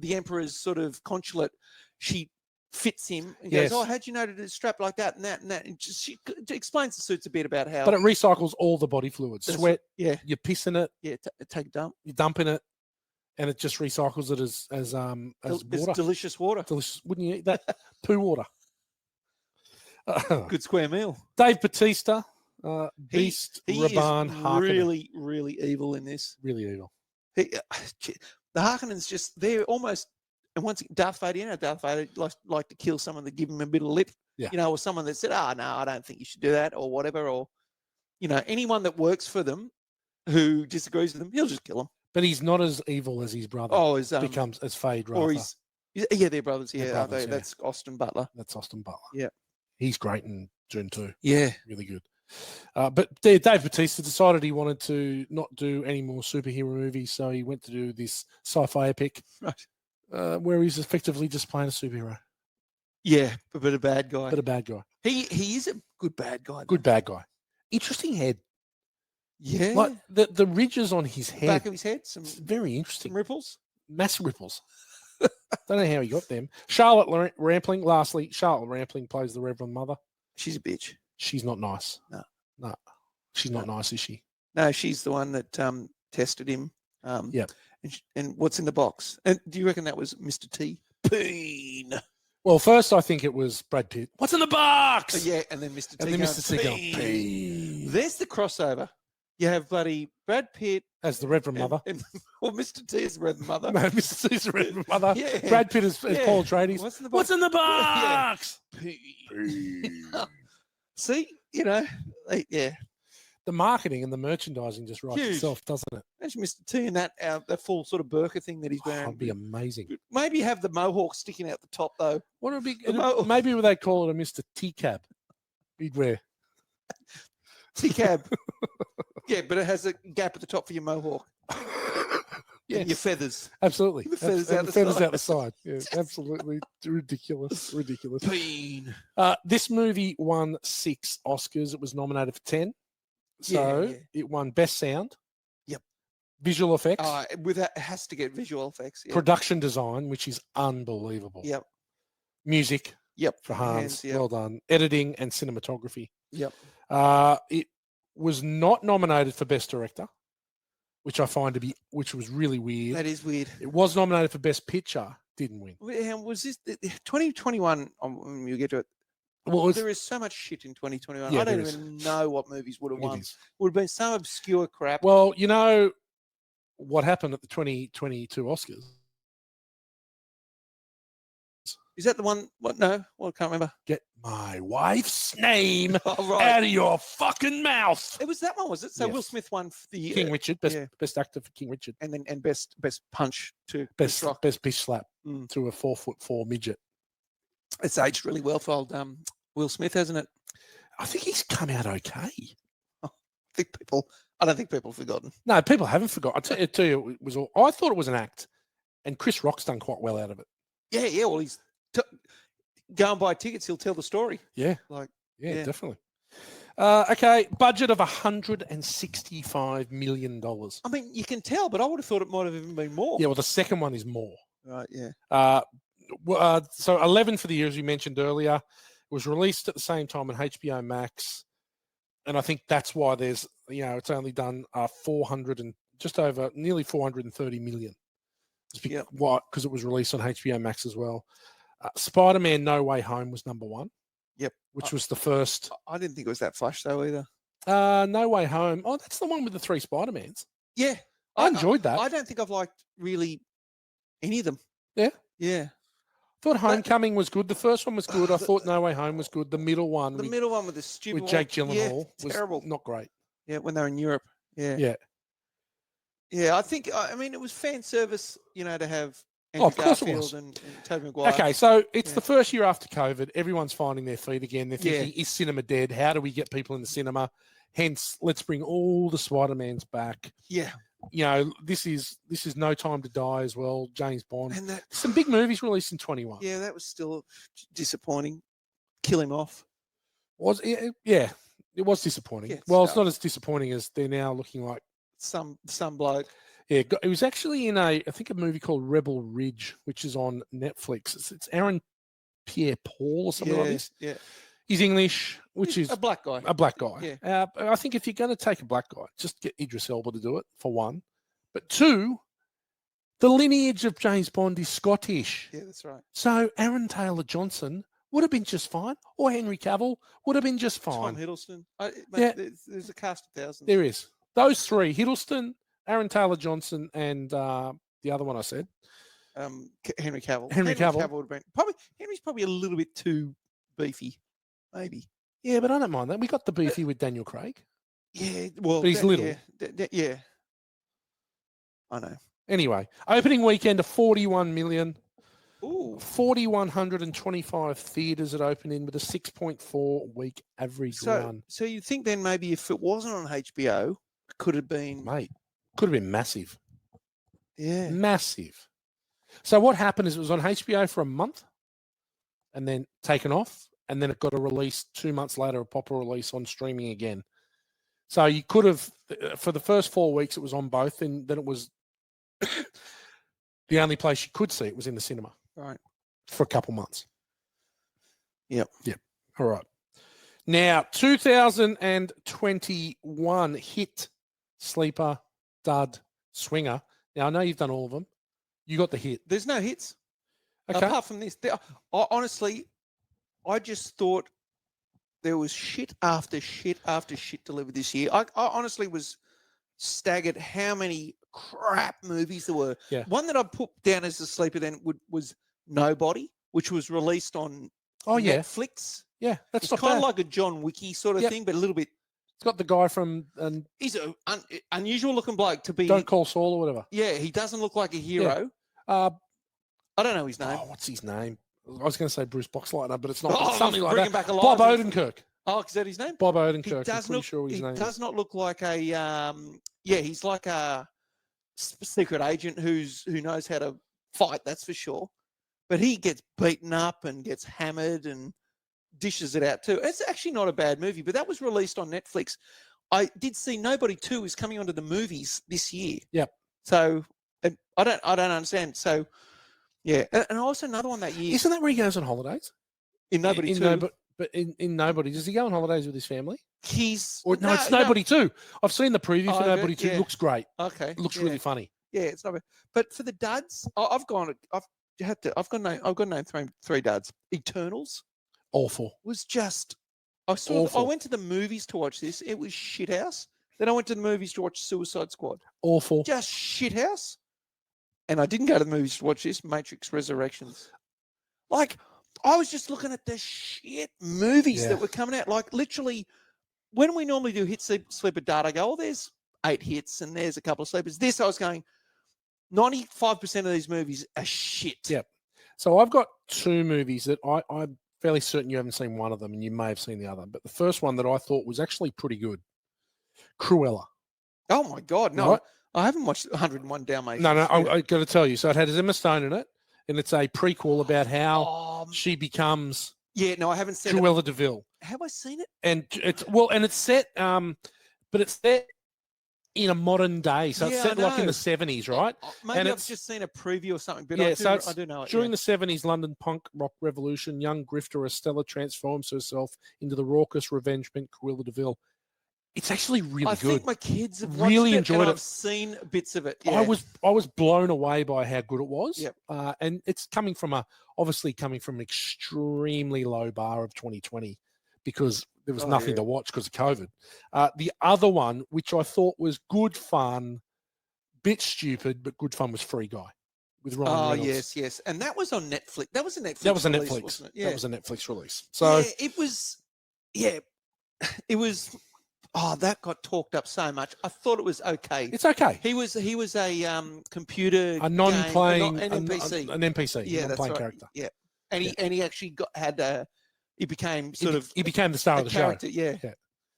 Emperor's sort of consulate, she fits him and goes, "Oh, how'd you know to strap like that and that and that?" And she explains the suits a bit about how. But it recycles all the body fluids. Sweat. Yeah. You piss in it. Yeah. Take a dump. You dump in it, and it just recycles it as water. Delicious water. Delicious. Wouldn't you eat that? Poo water. Good square meal. Dave Bautista. Beast, he Raban, is Harkonnen. really, really evil in this. Really evil. The Harkonnens they're almost, and once Darth Vader like to kill someone that give him a bit of lip, or someone that said, no, I don't think you should do that or whatever, or, anyone that works for them who disagrees with them, he'll just kill them. But he's not as evil as his brother. Oh, becomes as Fade Rather. Or they're brothers. They're yeah, brothers, that's Austin Butler. That's Austin Butler. Yeah. He's great in Dune 2. Yeah. Really good. But Dave Bautista decided he wanted to not do any more superhero movies, so he went to do this sci-fi epic, right? Where he's effectively just playing a superhero. Yeah, but a bad guy. He is a good bad guy. Good bad guy. Interesting head. Yeah, like the ridges on his head, back of his head, some very interesting ripples, massive ripples. Don't know how he got them. Charlotte Rampling. Lastly, Charlotte Rampling plays the Reverend Mother. She's a bitch. She's not nice. No. She's not nice, is she? No, she's the one that tested him. Yeah. And what's in the box? And do you reckon that was Mr. T? Peen. Well, first I think it was Brad Pitt. What's in the box? Yeah, and then Mr. T. And then Mr. T. Peen. There's the crossover. You have bloody Brad Pitt as the Reverend Mother. Well, Mr. T is the Reverend Mother. No, Mr. C's the Reverend Mother. Yeah. Brad Pitt as Paul Atreides. What's in the box? See, yeah. The marketing and the merchandising just writes Huge. itself, doesn't it? Imagine Mr. T in that full sort of burqa thing that he's wearing. That'd be amazing. Maybe have the mohawk sticking out the top though. What would be? Maybe they call it a Mr. T cab. He'd wear T cab. Yeah, but it has a gap at the top for your mohawk. Yes. And your feathers. Absolutely. The feathers out the feathers side. out the side. Yeah, absolutely ridiculous. Bean. This movie won 6 Oscars. It was nominated for 10. So it won Best Sound. Yep. Visual Effects. It has to get visual effects. Yep. Production Design, which is unbelievable. Yep. Music. Yep. For Hans. Yep. Well done. Editing and cinematography. Yep. It was not nominated for Best Director, which I find which was really weird. That is weird. It was nominated for Best Picture, didn't win. Was this 2021? When you get to it, Well, there is so much shit in 2021. Yeah, I don't there even know what movies would have won. is. Would have been some obscure crap. Well, you know what happened at the 2022 Oscars? Is that the one? What? No, I can't remember. Get my wife's name Oh, right. out of your fucking mouth. It was that one, was it? So Yes. Will Smith won for the King Richard, best actor for King Richard. and then best punch to Best Chris Rock. bitch slap to a 4'4" midget. It's aged really well for old Will Smith, hasn't it? I think he's come out okay. I don't think people have forgotten. No, people haven't forgotten. I tell you, it was I thought it was an act, and Chris Rock's done quite well out of it. Yeah. Well, he's go and buy tickets. He'll tell the story. Yeah, Yeah. definitely. Okay, budget of $165 million. I mean, you can tell, but I would have thought it might have even been more. Yeah, well, the second one is more. Right. Yeah. So 11 for the year, as we mentioned earlier. It was released at the same time on HBO Max, and I think that's why there's it's only done 400 and just over nearly 430 million. Because it was released on HBO Max as well. Spider-Man: No Way Home was number 1. Yep. Which was the first. I didn't think it was that flush though either. No Way Home. Oh, that's the one with the 3 Spider-Mans. Yeah. I enjoyed that. I don't think I've liked really any of them. Yeah. Yeah. I thought Homecoming was good. The first one was good. I thought No Way Home was good. The middle one. The middle one with the stupid with Jake Gyllenhaal was terrible. Not great. Yeah, when they were in Europe. Yeah. Yeah. Yeah, I mean, it was fan service, to have Of course it Garfield was. and Tobey Maguire. Okay, so it's the first year after COVID. Everyone's finding their feet again. They're thinking, is cinema dead? How do we get people in the cinema? Hence, let's bring all the Spider-Mans back. Yeah. This is No Time to Die as well. James Bond. And some big movies released in 21. Yeah, that was still disappointing. Kill him off. Was it? Yeah, it was disappointing. Yeah, it's not as disappointing as they're now looking like some bloke. Yeah, it was actually in I think a movie called Rebel Ridge, which is on Netflix. It's Aaron Pierre-Paul or something like this. Yeah. He's English, which is a black guy. A black guy. Yeah. I think if you're going to take a black guy, just get Idris Elba to do it, for one. But two, the lineage of James Bond is Scottish. Yeah, that's right. So Aaron Taylor-Johnson would have been just fine, or Henry Cavill would have been just fine. Tom Hiddleston. There's a cast of thousands. There is. Those three, Hiddleston, Aaron Taylor-Johnson, and the other one I said. Henry Cavill. Henry Cavill would have been Henry's probably a little bit too beefy, maybe. Yeah, but I don't mind that. We got the beefy with Daniel Craig. Yeah, well, but he's little. Yeah, I know. Anyway, opening weekend of 41 million. Ooh. 4,125 theatres it opened in with a 6.4 week average run. So you think then maybe if it wasn't on HBO, it could have been... Mate, could have been massive. Yeah. Massive. So what happened is it was on HBO for a month and then taken off, and then it got a release 2 months later, a proper release on streaming again. So you could have, for the first 4 weeks, it was on both, and then it was the only place you could see it was in the cinema. Right. For a couple months. Yep. All right. Now, 2021 hit, sleeper, dud, swinger. Now, I know you've done all of them. You got the hit. There's no hits. Okay. Apart from this. Honestly, I just thought there was shit after shit after shit delivered this year. I honestly was staggered how many crap movies there were. Yeah. One that I put down as a sleeper then was Nobody, which was released on Netflix. Yeah, that's It's not kind bad. of like a John Wicky sort of Yep. thing, but a little bit. It's got the guy from He's an unusual looking bloke to be. Don't Call Saul or whatever. Yeah, he doesn't look like a hero. I don't know his name. What's his name? I was going to say Bruce Boxleitner, but it's not. Oh, It's something like bring him that. back alive. Bob Odenkirk. Oh, is that his name? Bob He Odenkirk. does I'm pretty sure his name does is. not look like a. He's like a secret agent who knows how to fight. That's for sure. But he gets beaten up and gets hammered and dishes it out too. It's actually not a bad movie, but that was released on Netflix. I did see Nobody 2 is coming onto the movies this year. Yep. So I don't understand. So yeah, and also another one that year. Isn't that where he goes on holidays? In Nobody 2. But in Nobody, does he go on holidays with his family? It's Nobody 2. I've seen the preview for Nobody 2. Yeah. Looks great. Okay. It looks really funny. Yeah, it's not bad. But for the duds, I've got to name three duds. Eternals Awful. was just. I went to the movies to watch this. It was shithouse. Then I went to the movies to watch Suicide Squad. Awful. Just shithouse. And I didn't go to the movies to watch this, Matrix Resurrections. Like, I was just looking at the shit movies that were coming out. Like, literally, when we normally do hit sleeper data, I go, oh, there's 8 hits and there's a couple of sleepers. This, I was going, 95% of these movies are shit. Yep. So I've got 2 movies that I'm fairly certain you haven't seen one of them and you may have seen the other. But the first one that I thought was actually pretty good, Cruella. Oh, my God. No, right? I haven't watched 101 Dalmatians. No, I got to tell you. So it had Emma Stone in it, and it's a prequel about how she becomes I haven't seen Cruella de Vil. Have I seen it? And it's set, but it's set in a modern day. So it's set like in the 70s, right? Maybe I've just seen a preview or something, but I do know it. During the 70s London punk rock revolution, young grifter Estella transforms herself into the raucous revengement Cruella de Vil. It's actually really good. I think my kids have watched really it enjoyed and it. I've seen bits of it. Yeah. I was blown away by how good it was. Yep. And it's obviously coming from an extremely low bar of 2020 because there was nothing to watch because of COVID. The other one, which I thought was good fun, bit stupid, but good fun, was Free Guy with Ryan Reynolds. Yes. And that was on Netflix. That was a Netflix release, wasn't it? Yeah. That was a Netflix release. So it was. Oh, that got talked up so much. I thought it was okay. It's okay. He was a computer, a non-playing, an NPC, an NPC, yeah, non-playing right. character. Yeah, and he actually he became he became the star of the character, show.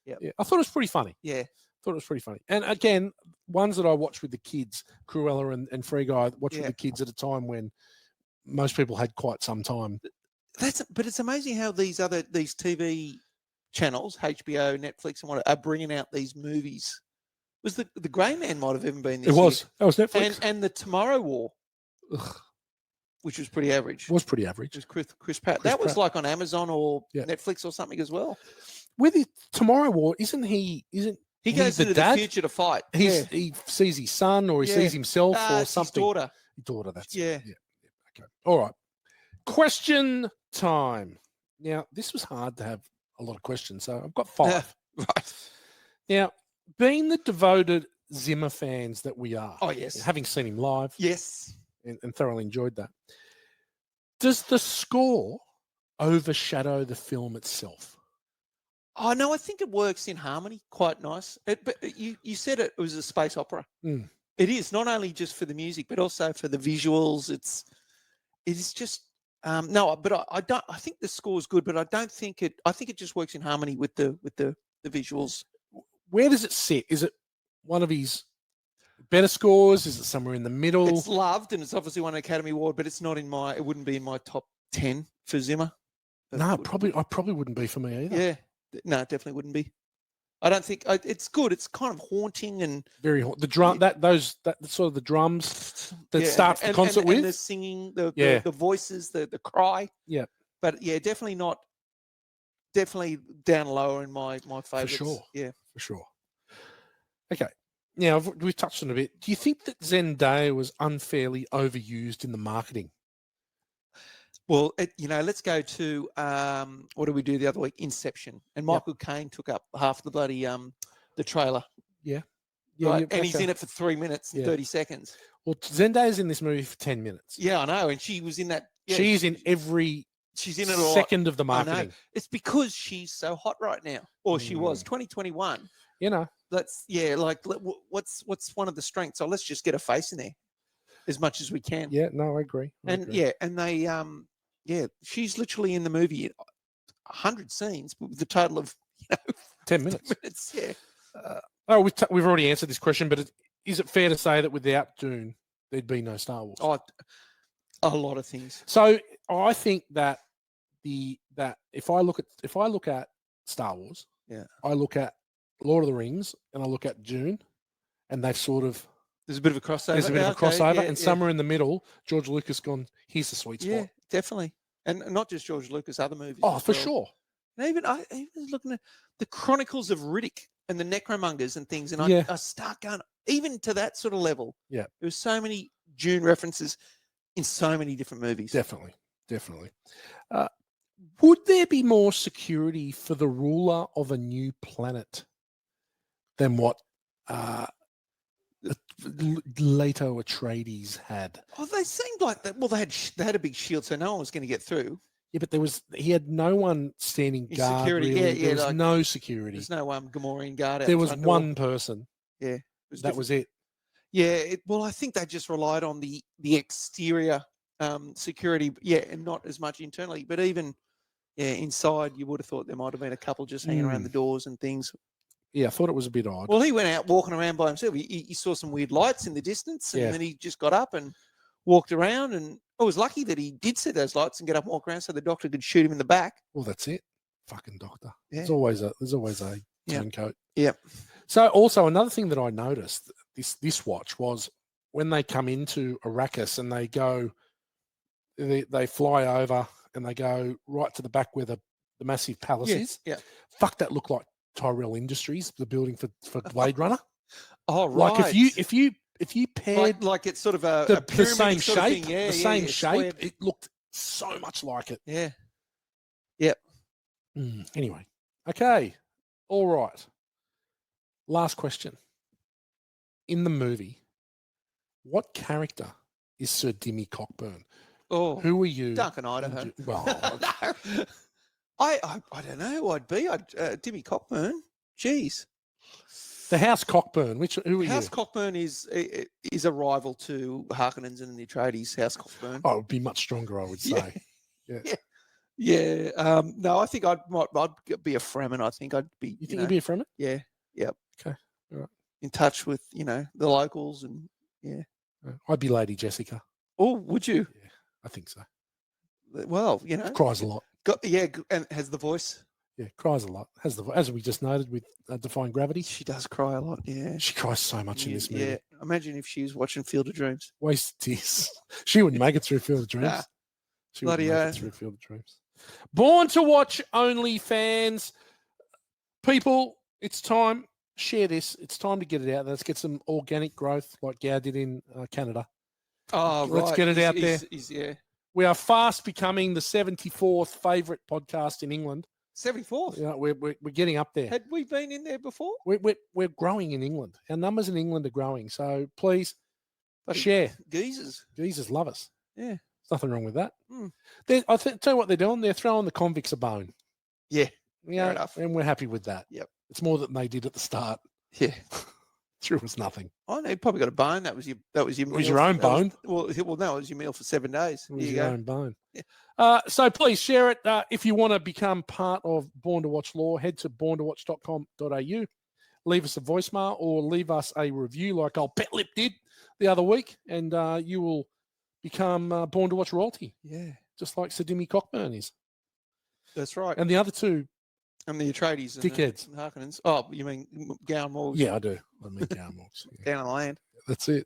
Yeah. I thought it was pretty funny. Yeah, thought it was pretty funny. And again, ones that I watched with the kids, Cruella and Free Guy, I watched with the kids at a time when most people had quite some time. But it's amazing how these TV channels, HBO, Netflix, and what are bringing out these movies. Was the Grey Man might have even been this? It was. Year. That was Netflix. And the Tomorrow War, which was pretty average. Was pretty average. It was Chris Pratt. That was like on Amazon or Netflix or something as well. With the Tomorrow War, he goes into the future to fight. He sees his son or he sees himself or something. His daughter. That's it. Yeah. Okay. All right. Question time. Now, this was hard to have a lot of questions, so I've got 5. Right. Now, being the devoted Zimmer fans that we are, yes, having seen him live, yes, and thoroughly enjoyed that, does the score overshadow the film itself? Oh no, I think it works in harmony quite nice. But you said it was a space opera. Mm. It is not only just for the music, but also for the visuals. It's just. But I don't. I think the score is good, but I don't think it. I think it just works in harmony with the visuals. Where does it sit? Is it one of his better scores? Is it somewhere in the middle? It's loved, and it's obviously won an Academy Award, but it's not in my. It wouldn't be in my top 10 for Zimmer. No, I probably wouldn't be for me either. Yeah, no, it definitely wouldn't be. I don't think it's good. It's kind of haunting and very the drum. That sort of the drums that starts the concert with and the singing, the voices, the cry. Yeah, but definitely not. Definitely down lower in my favorites. For sure. Yeah, for sure. Okay, now we've touched on it a bit. Do you think that Zendaya was unfairly overused in the marketing? Well, let's go to what did we do the other week? Inception, and Michael Caine took up half the bloody the trailer. Yeah. Yeah, right? And he's in it for 3 minutes and Yeah. 30 seconds. Well, Zendaya's in this movie for 10 minutes. Yeah, I know. And she was in that. Yeah, She's in every she's in it a lot. second of the I know. marketing. It's because she's so hot right now. Or she was. Mm. 2021. You know, Let's, yeah, like, what's one of the strengths? So let's just get a face in there as much as we can. yeah, no, I agree. Yeah, and they, she's literally in the movie 100 scenes, but with a total of 10 minutes. minutes. Yeah. We've already answered this question, but is it fair to say that without Dune, there'd be no Star Wars? Oh, a lot of things. So I think that if I look at Star Wars, yeah, I look at Lord of the Rings and I look at Dune, and they've sort of there's a bit of a crossover. There's a bit of a crossover, yeah, and somewhere in the middle, George Lucas gone, here's the sweet spot. Yeah, definitely, and not just George Lucas, other movies. Oh, for sure. And even I was looking at the Chronicles of Riddick and the Necromongers and things, and I start going even to that sort of level. Yeah, there was so many Dune references in so many different movies. Definitely. Would there be more security for the ruler of a new planet than what Leto Atreides had? Oh, they seemed like that. Well, they had a big shield, so no one was going to get through. Yeah, but he had no one standing guard. Security, really. There was no security. There's no Gamorrean guard out there was one door. person. Yeah, that was it. Yeah, well, I think they just relied on the exterior security, and not as much internally. But even inside, you would have thought there might have been a couple just hanging around the doors and things. Yeah, I thought it was a bit odd. Well, he went out walking around by himself. He saw some weird lights in the distance, and then he just got up and walked around. And I was lucky that he did see those lights and get up and walk around so the doctor could shoot him in the back. Well, that's it. Fucking doctor. Yeah. There's always a turncoat. Yeah. So also another thing that I noticed this watch was when they come into Arrakis and they go, they fly over and they go right to the back where the massive palace is. Yeah. Fuck, that looked like Tyrell Industries, the building for Blade Runner. Oh, right. Like if you paired like it's sort of the same shape, the same shape, squared. it looked so much like it. Yeah. Yep. Anyway, okay, all right. Last question. In the movie, what character is Sir Dimmy Cockburn? Oh, who are you? Duncan Idaho. Well, no. I don't know who I'd be. Dimmy Cockburn. Jeez. The House Cockburn. Who are you? House Cockburn is a rival to Harkonnens and the Atreides. House Cockburn. Oh, it would be much stronger, I would say. Yeah. No, I think I'd be a Fremen. I think I'd be. You think you'd be a Fremen? Yeah. Yep. Okay. All right. In touch with the locals and I'd be Lady Jessica. Oh, would you? Yeah, I think so. Well, cries a lot. And has the voice. Yeah, cries a lot. Has the as we just noted with Defying Gravity. She does cry a lot. Yeah, she cries so much in this movie. Yeah, imagine if she was watching Field of Dreams. Wasted tears. She wouldn't make it through Field of Dreams. Nah. She wouldn't make it through Field of Dreams. Born to Watch only fans, people. It's time. Share this. It's time to get it out there. Let's get some organic growth like Gow did in Canada. Oh, Let's get it out there. Yeah. We are fast becoming the 74th favourite podcast in England. 74th? Yeah, we're getting up there. Had we been in there before? We're growing in England. Our numbers in England are growing. So please share. Geezers love us. Yeah. There's nothing wrong with that. I tell you what they're doing. They're throwing the convicts a bone. Yeah. Fair enough. And we're happy with that. Yep. It's more than they did at the start. Yeah. Through was nothing. Oh no, you probably got a bone. That was your meal. It was your own bone. No, it was your meal for 7 days. It was your own bone. Yeah. So please share it. If you want to become part of Born to Watch Law, head to borntowatch.com.au. Leave us a voicemail or leave us a review like old Pet Lip did the other week, and you will become Born to Watch royalty. Yeah. Just like Sir Dimmy Cockburn is. That's right. And the other two. And the Atreides. Dickheads. And Harkonnens. Oh, you mean Gow and Morgs? Yeah, I do. I mean Gow and Morgs. Yeah. Down on the land. That's it.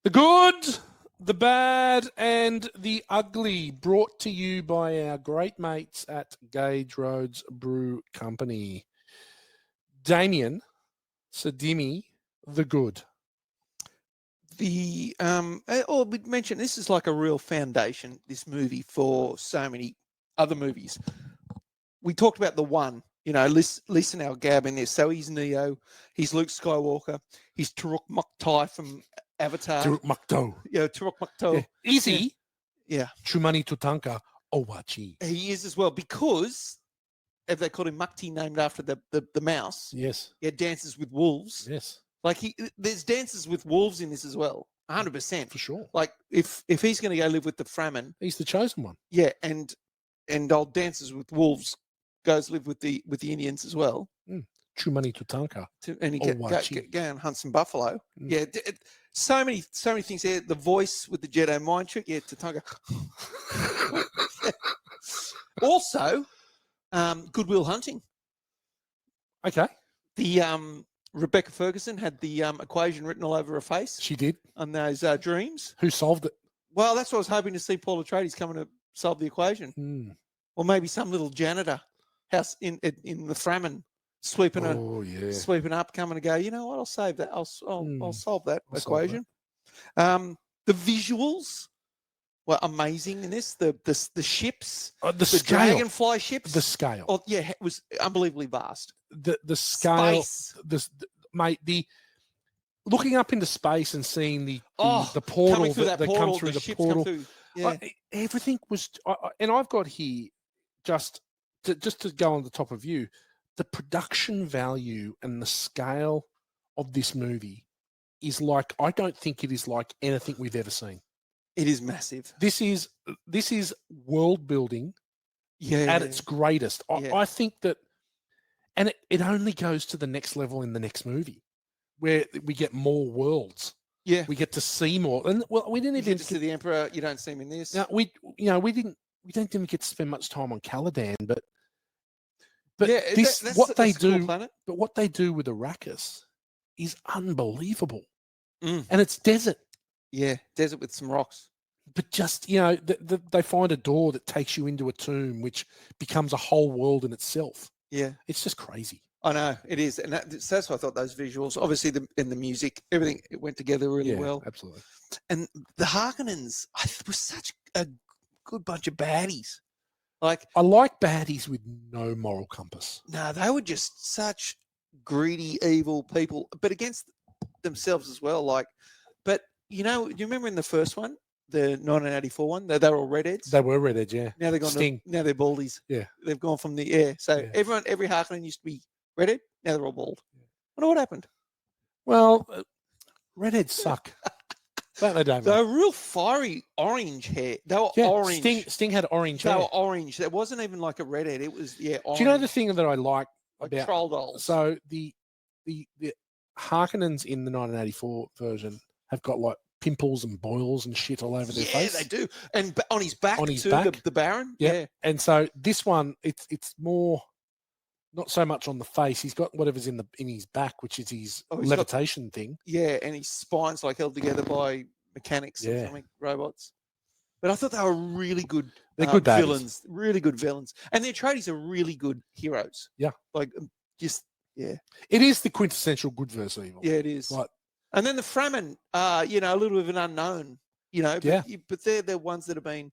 The good, the bad, and the ugly, brought to you by our great mates at Gage Roads Brew Company. Damien, Sir Dimmy, the good. We mentioned this is like a real foundation, this movie, for so many other movies. We talked about The One Listen, our Gab in there. So he's Neo, he's Luke Skywalker, he's Turok Maktai from Avatar. Turok Makto. Yeah, Turok Makto. Yeah. Is he? Yeah. Chumani Tutanka Owachi. He is as well, because if they called him Mukti, named after the mouse. Yes. He had Dances with Wolves. Yes. Like there's Dances with Wolves in this as well. 100%. For sure. Like if he's going to go live with the Fremen. He's the chosen one. Yeah, and old Dances with Wolves goes live with the Indians as well. Chumani Tutanka. And he go and hunt some buffalo. Yeah, so many things there. The voice with the Jedi mind trick. Yeah, Tatanka. Also, Goodwill Hunting. Okay. The Rebecca Ferguson had the equation written all over her face. She did. On those dreams. Who solved it? Well, that's what I was hoping to see Paul Atreides coming to solve the equation. Or maybe some little janitor house in the Fremen sweeping up, coming to go, you know what, I'll save that. I'll solve that equation. The visuals were amazing in this. The ships, the scale, dragonfly ships. The scale. Oh, yeah, it was unbelievably vast. The scale. Space. The looking up into space and seeing the portal that come through the portal. Yeah. Everything was, and I've got here just to go on the top of you, the production value and the scale of this movie is like, I don't think it is like anything we've ever seen. It is massive. This is world building at its greatest. I think that, and it only goes to the next level in the next movie, where we get more worlds. Yeah, we get to see more, and we didn't even get to see the Emperor. You don't see him in this. No, we didn't even get to spend much time on Caladan, but what they do with Arrakis is unbelievable, and it's desert. Yeah, desert with some rocks. But just they find a door that takes you into a tomb, which becomes a whole world in itself. Yeah, it's just crazy. I know it is, and that's why I thought those visuals, obviously, the music, everything, it went together really well. Absolutely. And the Harkonnens, was such a good bunch of baddies. Like, I like baddies with no moral compass. No, they were just such greedy, evil people, but against themselves as well. Like, but do you remember in the first one, the 1984 one, they were all redheads? They were redheads, yeah. Now they're gone. Now they're baldies. Yeah, they've gone from the air. So every Harkonnen used to be redhead. Now they're all bald. I wonder what happened. Well, redheads suck. Don't they, David? They were real fiery orange hair. They were orange. Sting had orange hair. They were orange. It wasn't even like a redhead. It was orange. Do you know the thing that I like about troll dolls? So the Harkonnens in the 1984 version have got like pimples and boils and shit all over their face. Yeah, they do. And on his back too, the Baron. Yeah. And so this one, it's more not so much on the face. He's got whatever's in his back, which is his levitation thing. Yeah, and his spine's like held together by mechanics or something, robots. But I thought they were really good. They're good villains, really good villains, and the Atreides are really good heroes. Yeah, like it is the quintessential good versus evil. Yeah, it is. Like, and then the Fremen are, a little bit of an unknown. But they're the ones that have been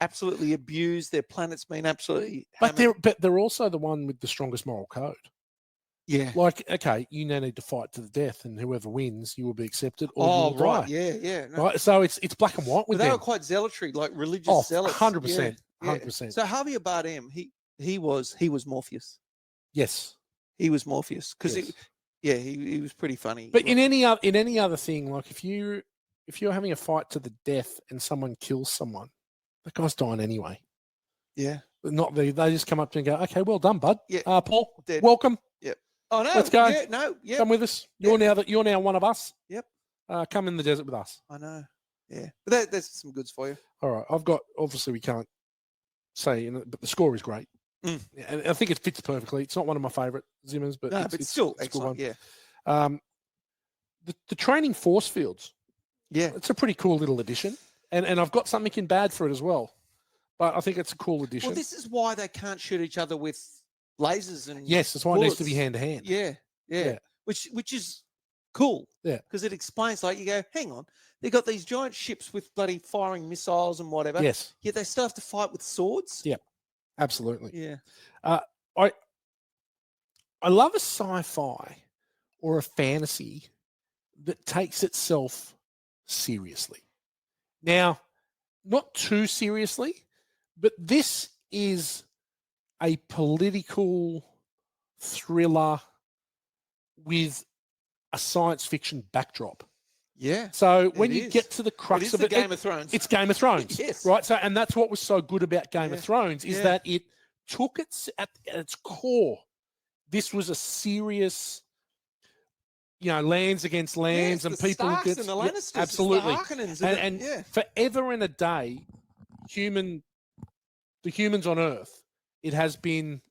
absolutely abused. Their planet's been absolutely hammered. But they're also the one with the strongest moral code. Yeah. Like, okay, you now need to fight to the death, and whoever wins, you will be accepted or you will die. Yeah. No. Right. So it's black and white with them. They were quite zealotry, like religious zealots. 100%. 100%. So Javier Bardem, he was Morpheus. Yes. He was Morpheus because he was pretty funny. But in any other thing, like if you're having a fight to the death and someone kills someone, that guy's dying anyway. Yeah. Not they just come up to you and go, okay, well done, bud. Yeah. Paul, dead. Welcome. Yep. Oh no. Let's go. Yeah, no. Yeah. Come with us. You're now one of us. Yep. Come in the desert with us. I know. Yeah. But there's some goods for you. All right. I've got, obviously we can't say, but the score is great. Mm. And I think it fits perfectly. It's not one of my favourite Zimmers, but it's still excellent. Yeah. The training force fields. Yeah. It's a pretty cool little addition. And I've got something in bad for it as well. But I think it's a cool addition. Well, this is why they can't shoot each other with lasers and that's why bullets. It needs to be hand to hand. Yeah. Which is cool. Yeah. Because it explains, like, you go, hang on, they got these giant ships with bloody firing missiles and whatever. Yes. Yet they still have to fight with swords. Yeah. Absolutely. Yeah. I love a sci-fi or a fantasy that takes itself seriously. Now, not too seriously, but this is a political thriller with a science fiction backdrop. Yeah. So when it you is. get to the crux It is of the it, Game of Thrones. it's Game of Thrones, Yes. right? So, and that's what was so good about Game Yeah. of Thrones is Yeah. that it took its at its core. This was a serious, lands against lands, Yes, and the people Starks get and the Lannisters, absolutely, it's the Harkonnens, and yeah. forever and a day, the humans on Earth, it has been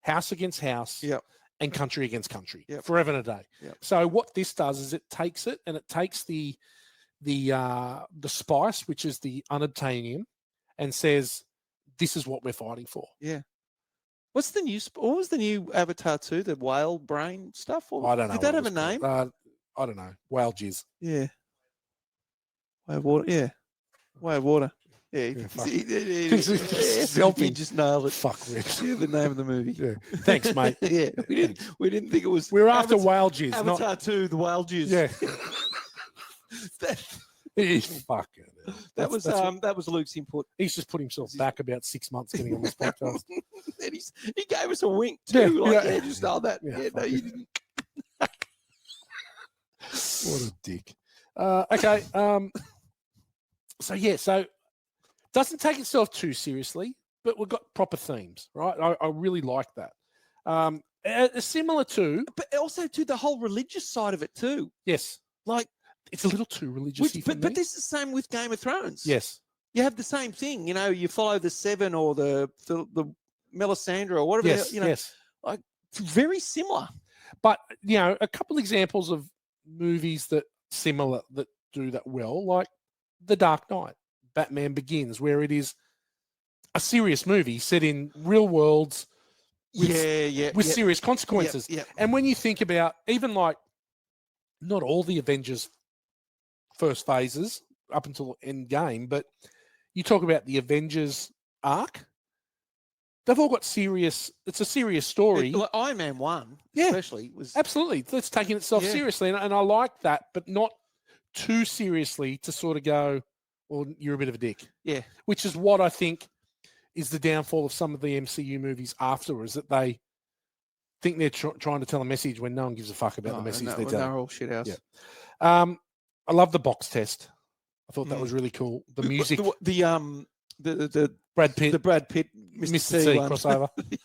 house against house, Yep. and country against country, Yep. forever and a day. Yep. So what this does is it takes the spice, which is the unobtainium, and says, this is what we're fighting for. Yeah. What was the new Avatar 2, the whale brain stuff? Or I don't know. Did that have a name? I don't know. Whale jizz. Yeah. Way of water. Yeah. Way of water. Yeah. Yeah, fuck. You Helping. just nailed it. Fuck, Rich. Yeah, the name of the movie. Yeah. Thanks, mate. Yeah. We didn't think it was. We were after Avatar, whale jizz. Avatar 2, the whale jizz. Yeah. that, Fucking. that was Luke's input. He's just put himself back about 6 months getting on this podcast. And he gave us a wink too. Just all that. Yeah, Yeah, no, you didn't. What a dick. Okay. So doesn't take itself too seriously, but we've got proper themes, right? I really like that. Similar to, But also to the whole religious side of it too. yes, Like, it's a little too religious. but this is the same with Game of Thrones. Yes. You have the same thing. You follow the Seven or the Melisandre or whatever. Yes. Yes. It's very similar. But a couple examples of movies that do that well, like The Dark Knight, Batman Begins, where it is a serious movie set in real worlds with serious consequences. Yeah. And when you think about even like not all the Avengers first phases up until Endgame, but you talk about the Avengers arc, they've all got serious. It's a serious story. Like Iron Man 1, Yeah. especially was Absolutely, it's taking itself Yeah. seriously, and I like that, but not too seriously to sort of go, well, you're a bit of a dick. Yeah. Which is what I think is the downfall of some of the MCU movies afterwards, that they think they're trying to tell a message when no one gives a fuck about the message they're telling. They're all shit house. Yeah. I love the box test. I thought that was really cool. The music, The Brad Pitt, the Brad Pitt Mr. T crossover. I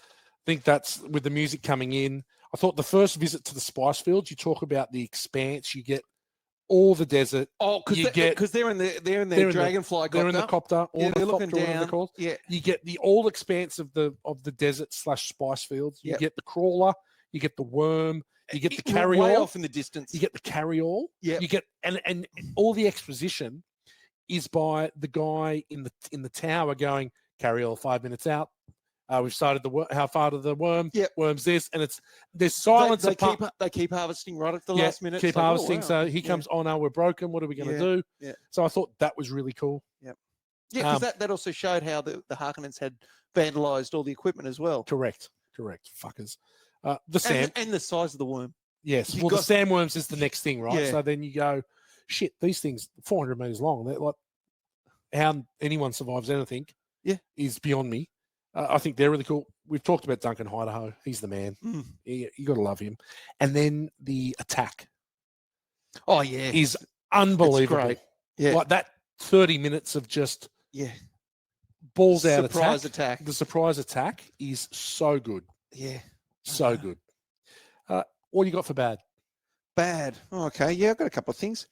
think that's with the music coming in. I thought the first visit to the spice fields, you talk about the expanse, you get all the desert. Oh, because they're in their dragonfly copter. They're in the copter. Yeah, they're looking whatever they're down. called. Yeah. You get the all expanse of the desert / spice fields. You Yep. get the crawler. You get the worm. You get the Way carryall. off in the distance. You get the carryall. Yeah. You get and all the exposition is by the guy in the tower going, carryall 5 minutes out. We've started how far to the worm? Yep. Worm's this, and there's silence. They keep harvesting right at the last minute. Keep It's like, oh, harvesting. wow. So he comes, oh no, we're broken. What are we going to do? Yeah. So I thought that was really cool. Yeah, because that also showed how the Harkonnens had vandalized all the equipment as well. Correct. Fuckers. The sand. And the size of the worm. Yes. You Well, the got- sandworms is the next thing, right? Yeah. So then you go, shit, these things 400 meters long. They're like, how anyone survives anything is beyond me. I think they're really cool. We've talked about Duncan Idaho. He's the man. Mm. You got to love him. And then the attack Oh yeah, is unbelievable. great. Yeah. Like that 30 minutes of just Yeah, balls out surprise attack. The surprise attack is so good. Yeah, So good. What do you got for bad? bad. Oh, okay, yeah, I've got a couple of things.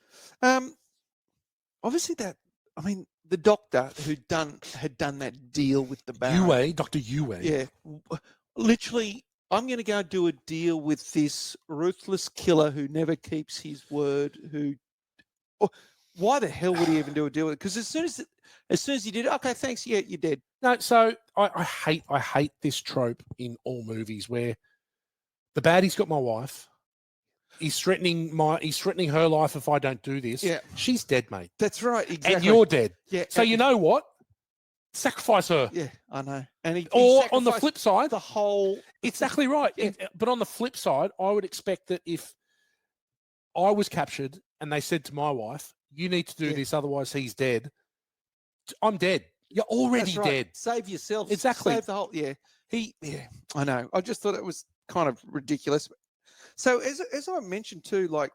Obviously the doctor had done that deal with the Baron. Dr. Yue. Yeah, literally, I'm going to go do a deal with this ruthless killer who never keeps his word. Why the hell would he even do a deal with it? Because as soon as he did, okay, thanks, yeah, you're dead. No, so I hate this trope in all movies where the baddie's got my wife. He's threatening her life if I don't do this. Yeah. She's dead, mate. That's right, exactly. And you're dead. Yeah. So you know what? sacrifice her. Yeah, I know. And he Or on the sacrificed flip side, the whole. exactly right. Yeah. But on the flip side, I would expect that if I was captured and they said to my wife, "You need to do Yeah. this, otherwise he's dead," I'm dead. You're already That's right. dead. Save yourself. Exactly. Save the whole. Yeah. Yeah. I know. I just thought it was kind of ridiculous. So as I mentioned too, like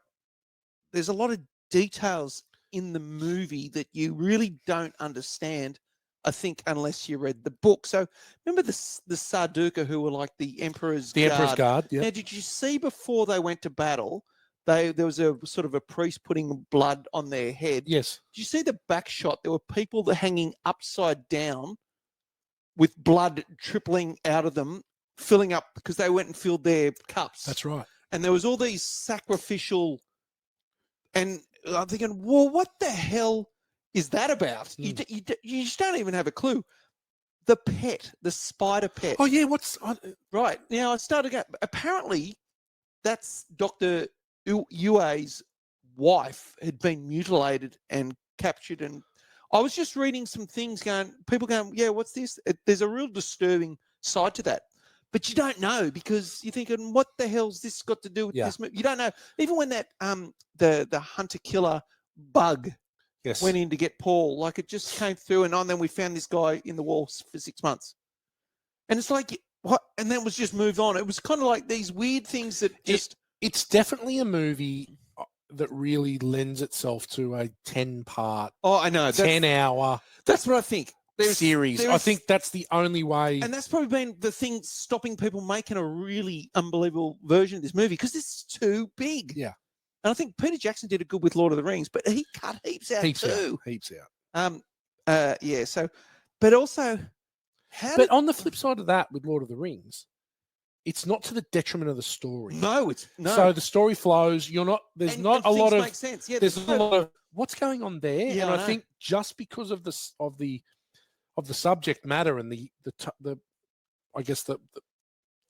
there's a lot of details in the movie that you really don't understand, I think, unless you read the book. So remember the Sarduka, who were like the Emperor's Guard. Yeah. Now, did you see before they went to battle, there was a sort of a priest putting blood on their head? Yes. Did you see the back shot? There were people that hanging upside down with blood trickling out of them, filling up because they went and filled their cups. That's right. And there was all these sacrificial, and I'm thinking, well, what the hell is that about? You just don't even have a clue. The pet, the spider pet. Oh yeah, Right now? I started going. Apparently, that's Dr. Yue's wife had been mutilated and captured, and I was just reading some things. People going, yeah, what's this? There's a real disturbing side to that. But you don't know because you're thinking, what the hell's this got to do with this movie? You don't know. Even when that the hunter-killer bug went in to get Paul, like it just came through, and then we found this guy in the wall for 6 months. And it's like, what? And then it was just moved on. It was kind of like these weird things that just... It's definitely a movie that really lends itself to a 10-part, oh, I know, 10-hour... That's what I think. Series. I think that's the only way. And that's probably been the thing stopping people making a really unbelievable version of this movie because this is too big. Yeah. And I think Peter Jackson did it good with Lord of the Rings, but he cut heaps out too. Heaps out. Yeah. So, but also, on the flip side of that, with Lord of the Rings, it's not to the detriment of the story. No. So the story flows. There's not a lot of. Make sense. Yeah. There's a lot of what's going on there, Yeah, and I think just because of the subject matter and the I guess the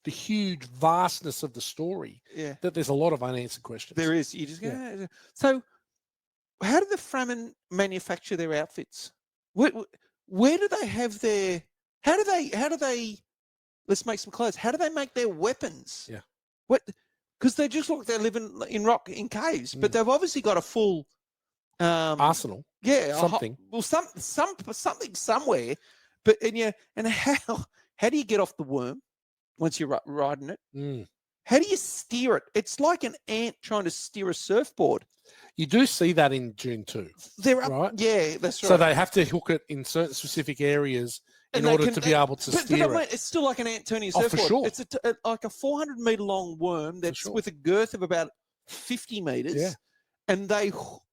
huge vastness of the story, that there's a lot of unanswered questions. There is. You just go. So, how do the Fremen manufacture their outfits? Where do they have their? How do they? Let's make some clothes. How do they make their weapons? Yeah. What? Because they just look like they're living in caves, but they've obviously got a full arsenal. Yeah, something. Something somewhere. But and how do you get off the worm once you're riding it? How do you steer it? It's like an ant trying to steer a surfboard. You do see that in Dune 2. They're up, right? Yeah, that's right. So they have to hook it in certain specific areas in order to be able to steer it. It's still like an ant turning a surfboard. For sure. It's like a 400-meter long worm that's with a girth of about 50 meters. Yeah. And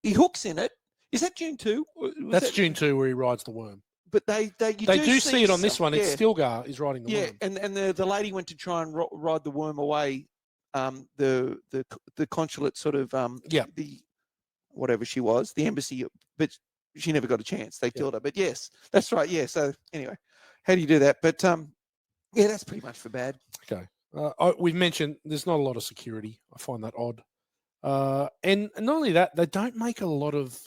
he hooks in it. Is that Dune 2? That's Dune 2 where he rides the worm. But they do see it on this one. It's Stilgar is riding the worm. Yeah, and the lady went to try and ride the worm away. The consulate sort of the whatever she was, the embassy, but she never got a chance. They killed her. But yes, that's right. Yeah. So anyway, how do you do that? But that's pretty much for bad. Okay. We've mentioned there's not a lot of security. I find that odd. And not only that, they don't make a lot of.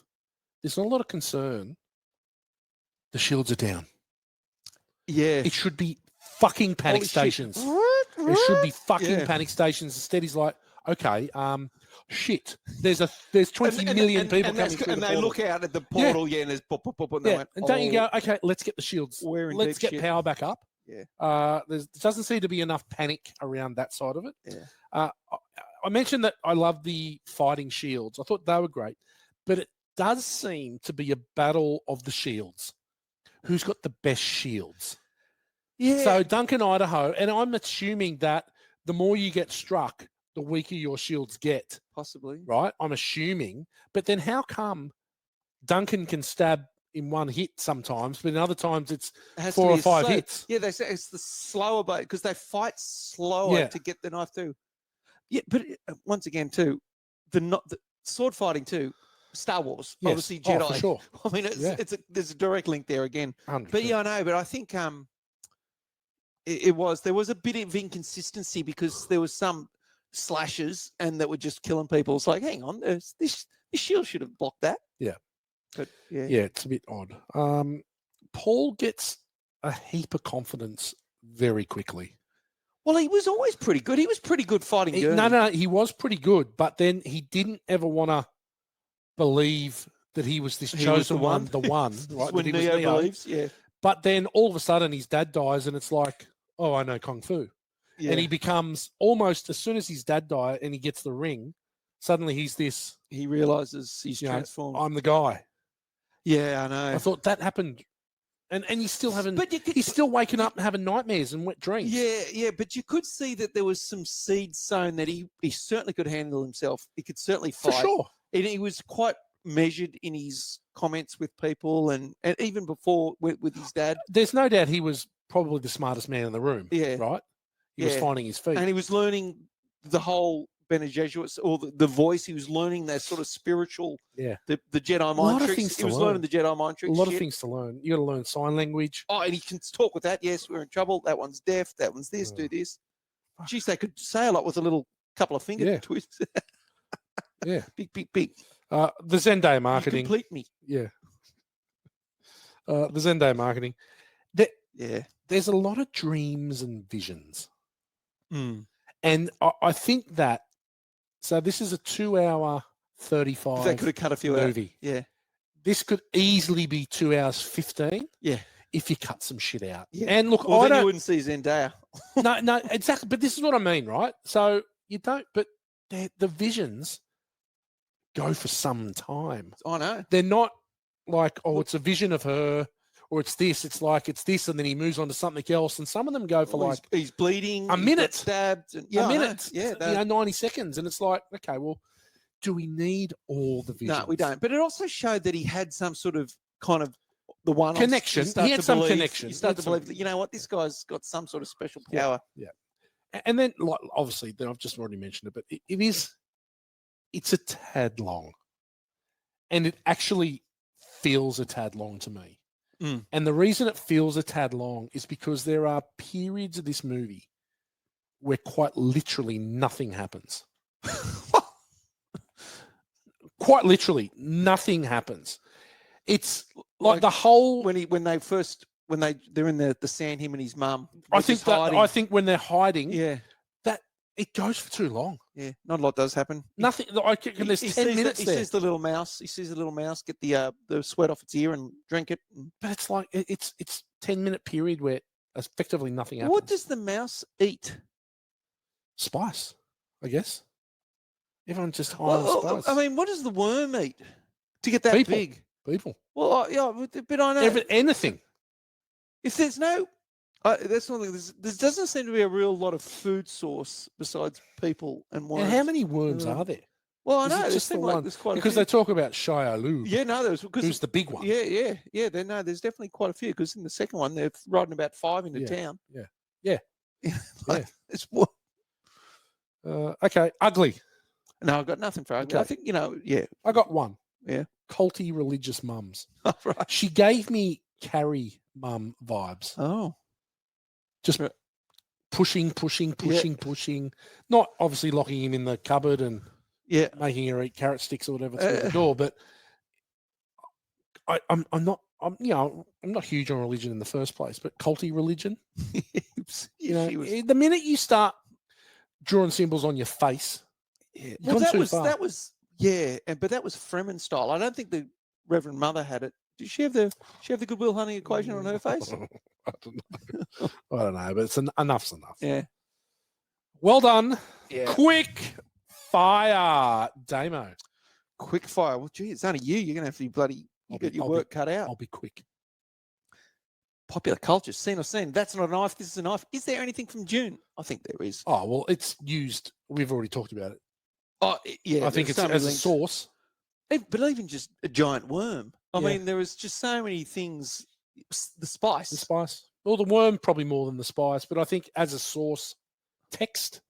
There's not a lot of concern. The shields are down. Yeah. It should be fucking panic stations. It should be fucking panic stations. Instead, he's like, okay, shit. There's 20 million people coming through and the they portal. look out at the portal, and there's pop, pop, pop, and they went, and don't you go, okay, let's get the shields. Let's get power back up. Yeah. There doesn't seem to be enough panic around that side of it. Yeah. I mentioned that I love the fighting shields. I thought they were great, but it does seem to be a battle of the shields. Who's got the best shields? Yeah. So Duncan Idaho, and I'm assuming that the more you get struck, the weaker your shields get. Possibly. Right? I'm assuming. But then how come Duncan can stab in one hit sometimes, but in other times it's 4 or 5 hits? Yeah, they say it's the slower bait because they fight slower to get the knife through. Yeah, but once again, too, the sword fighting too. Star Wars, obviously Jedi. For sure. I mean, there's a direct link there again. 100%. But I know. But I think there was a bit of inconsistency because there was some slashes and that were just killing people. It's like, hang on, this shield should have blocked that. Yeah. But yeah, it's a bit odd. Paul gets a heap of confidence very quickly. Well, he was always pretty good. He was pretty good fighting Gurney. No, he was pretty good, but then he didn't ever want to believe that he was this chosen one, the one, right? When that he Neo was Neo. believes, yeah. But then all of a sudden his dad dies and it's like, oh, I know Kung Fu. Yeah. And he becomes almost, as soon as his dad dies and he gets the ring, suddenly he's this. He realizes he's you know, transformed. I'm the guy. Yeah, I know. I thought that happened. And he's still having, But he's still waking up and having nightmares and wet dreams. Yeah, but you could see that there was some seeds sown that he certainly could handle himself. He could certainly fight. For sure. And he was quite measured in his comments with people and even before with his dad. There's no doubt he was probably the smartest man in the room. Yeah. Right? He was finding his feet. And he was learning the whole Bene Gesserit, or the voice. He was learning that sort of spiritual, the Jedi mind tricks. He was learning the Jedi mind tricks. A lot of things to learn. You got to learn sign language. Oh, and he can talk with that. Yes, we're in trouble. That one's deaf. That one's this. Do this. Geez, they could say a lot with a little couple of finger twists. Yeah. Big. The Zendaya marketing. You complete me. Yeah. The Zendaya marketing. There's a lot of dreams and visions. Mm. And I think that, so this is a 2-hour 35 they could have cut a few movie. Out. Yeah. This could easily be 2 hours 15. Yeah. If you cut some shit out. Yeah. And look, then you wouldn't see Zendaya. no, exactly. But this is what I mean, right? So you don't, but the visions go for some time. I know. They're not like, oh, it's a vision of her, or it's this. It's like it's this, and then he moves on to something else. And some of them go for he's bleeding, a minute, stabbed, and, a minute, yeah, 90 seconds, and it's like, okay, well, do we need all the visions? No, we don't. But it also showed that he had some sort of kind of the one connection. He had some connection. You start to believe that, you know what, this guy's got some sort of special power. Yeah. And then, like, obviously, I've just already mentioned it, but it's a tad long, and it actually feels a tad long to me. Mm. And the reason it feels a tad long is because there are periods of this movie where quite literally nothing happens. Quite literally nothing happens. It's like the whole when they're in the sand, him and his mum. I think when they're hiding, that it goes for too long. Yeah, not a lot does happen. Nothing. There's 10 minutes there. He sees the little mouse. He sees the little mouse get the sweat off its ear and drink it. But it's like it's 10-minute period where effectively nothing happens. What does the mouse eat? Spice, I guess. Everyone's just high on spice. I mean, what does the worm eat to get that big? People. Well, yeah, but I know anything. If there's no, that's one thing. There doesn't seem to be a real lot of food source besides people and worms. And how many worms are there? Well, I know it's just the one. There's quite because a few. they talk about Shia LaBeouf. Yeah, no, who's the big one? Yeah. There's definitely quite a few because in the second one they're riding about 5 into town. Yeah. It's what? Okay, ugly. No, I've got nothing for ugly. Okay. I think I got one. Yeah. Culty religious mums. Right. She gave me Carrie mum vibes. Oh. Just pushing. Not obviously locking him in the cupboard and making her eat carrot sticks or whatever through the door. But I'm not huge on religion in the first place. But culty religion, the minute you start drawing symbols on your face, but that was Fremen style. I don't think the Reverend Mother had it. Did she have the Goodwill Hunting equation on her face? I don't know, but enough's enough. Yeah. Well done. Yeah. Quick fire, Damo. Quick fire. Well, gee, it's only you. You're gonna have to be bloody. You got your work cut out. I'll be quick. Popular culture, scene or scene. That's not a knife. This is a knife. Is there anything from Dune? I think there is. Oh well, it's used. We've already talked about it. Oh yeah. I think it's as a source. But even just a giant worm. I mean, there was just so many things. The spice. Well, the worm probably more than the spice, but I think as a source text,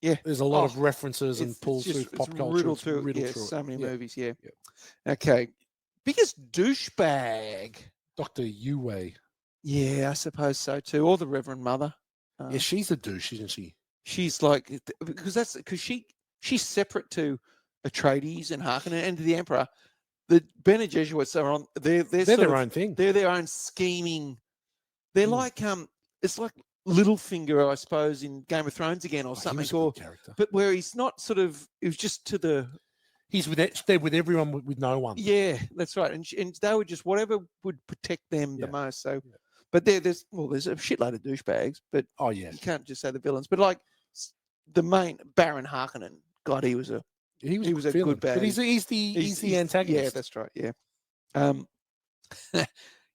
there's a lot of references and pulls through pop culture. Riddled through so many movies. Yeah. Okay. Biggest douchebag. Dr. Yue. Yeah, I suppose so too. Or the Reverend Mother. Yeah, she's a douche, isn't she? She's like, because she's separate to Atreides and Harkonnen and to the Emperor. the Bene Gesserit are on. They're their own thing. They're their own scheming. They're like it's like Littlefinger, I suppose, in Game of Thrones again, or something. He was a good character. But where he's not sort of, it was just to the. He's they're with everyone, with no one. Yeah, that's right. And they were just whatever would protect them the most. So, but there's a shitload of douchebags. But you can't just say the villains. But like the main Baron Harkonnen, God, he was a good bad. But he's the antagonist. Yeah, that's right. Yeah.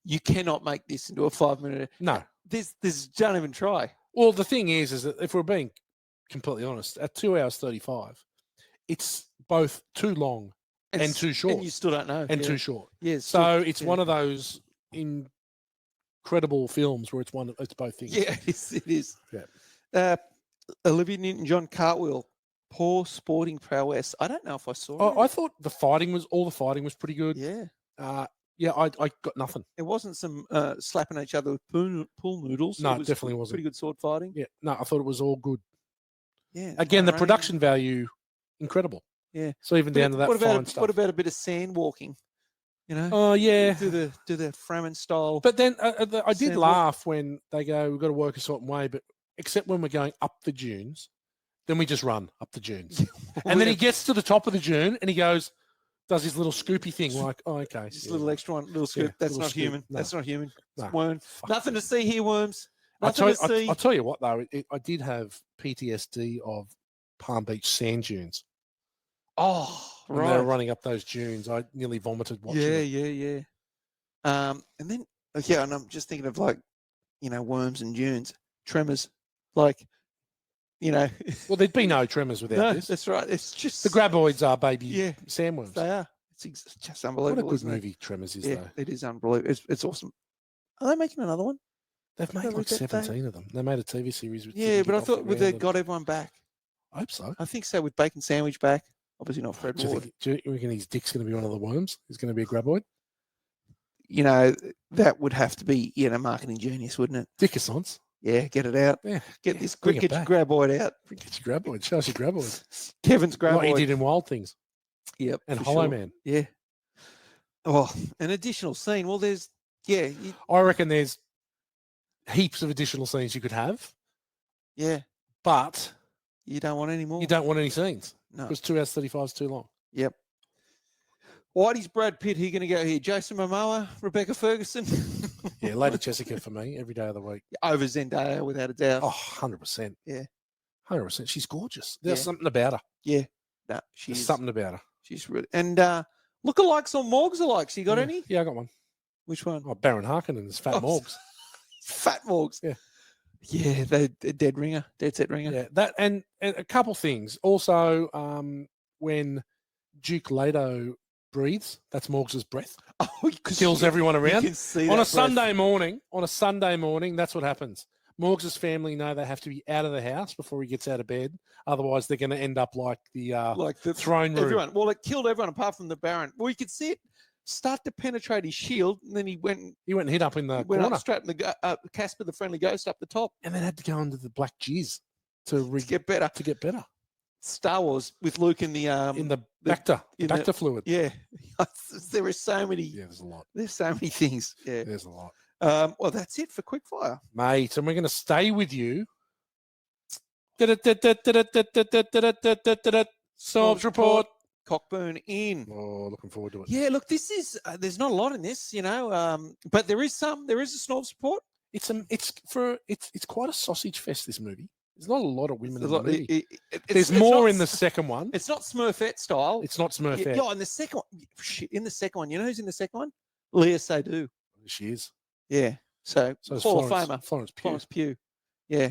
You cannot make this into a 5-minute. No. This don't even try. Well, the thing is that if we're being completely honest, at 2 hours 35, it's both too long and too short. And you still don't know. And too short. Yeah. So it's one of those incredible films where it's both things. Yeah, it is. Yeah. Olivia Newton-John Cartwheel, poor sporting prowess. I don't know if I saw it. I thought the fighting was pretty good. Yeah. I got nothing. It wasn't some slapping each other with pool noodles. No, it was definitely wasn't. Pretty good sword fighting. Yeah. No, I thought it was all good. Yeah. Again, the production value, incredible. Yeah. So even down to that fine stuff. What about a bit of sand walking? You know? Oh, yeah. Do the Fremen style. But then I did laugh when they go, we've got to work a certain way, but except when we're going up the dunes, then we just run up the dunes. And then he gets to the top of the dune and he goes, does his little scoopy thing, like, oh, okay. Just a little extra one, little scoop. That's not human. No. That's not human. No. It's worm. Nothing to see here, worms. I'll Nothing to see. I'll tell you what, though, I did have PTSD of Palm Beach sand dunes. Oh, when they were running up those dunes, I nearly vomited watching it. Yeah. And then, and I'm just thinking of like, worms and dunes, tremors, like, Well, there'd be no tremors without this. That's right. It's just the graboids are baby sandworms. They are. It's just unbelievable. What a good movie Tremors is, though. It is unbelievable. It's awesome. Are they making another one? They've made like 17 of them. They made a TV series with. Yeah, but I thought they got everyone back. I hope so. I think so. With Bacon Sandwich back, obviously not Fred Ward. Do you reckon his dick's going to be one of the worms? He's going to be a graboid. That would have to be marketing genius, wouldn't it? Dickissance. Yeah, get it out. Yeah, get your graboid out. Get your graboid. Show us your graboid. Kevin's graboid. What he did in Wild Things. Yep. And Hollow Man. Yeah. Oh, an additional scene. Well, there's I reckon there's heaps of additional scenes you could have. Yeah. But you don't want any more. You don't want any scenes. No. Because 2 hours 35 is too long. Yep. Whitey's Brad Pitt. Who are going to go here? Jason Momoa, Rebecca Ferguson. Yeah, Lady Jessica for me every day of the week. Over Zendaya, without a doubt. Oh, 100%. Yeah. 100%. She's gorgeous. There's something about her. Yeah. No, There's something about her. She's really. And lookalikes or Morgs alikes. You got any? Yeah, I got one. Which one? Oh, Baron Harkonnen and his Fat Morgs. Fat Morgs. Yeah. Yeah, they're dead set ringer. Yeah, that and a couple things. Also, when Duke Leto breathes, that's Morgs' breath. Oh, kills everyone around. You can see on a Sunday morning. On a Sunday morning, that's what happens. Morgs' family know they have to be out of the house before he gets out of bed. Otherwise, they're going to end up like the throne room. Everyone. Well, it killed everyone apart from the Baron. Well, you could see it start to penetrate his shield, and then he went and hit up in the corner. corner. Up straight in the Casper, the friendly ghost, up the top, and then had to go under the black jizz to get better. To get better. Star Wars with Luke in the Bacta fluid. Yeah, there are so many. Yeah, there's a lot. There's so many things. Yeah, there's a lot. Well, that's it for quickfire, mate. And we're going to stay with you. Sobs report. Cockburn in. Oh, looking forward to it. Yeah, look, this is there's not a lot in this, but there is some. There is a Snobs report. It's quite a sausage fest. This movie. There's not a lot of women in the movie. There's more in the second one. It's not Smurfette style. It's not Smurfette. Yeah, in the second one, you know who's in the second one? Leah Seydoux. She is. Yeah. So Hall of Famer. Florence Pugh. Yeah.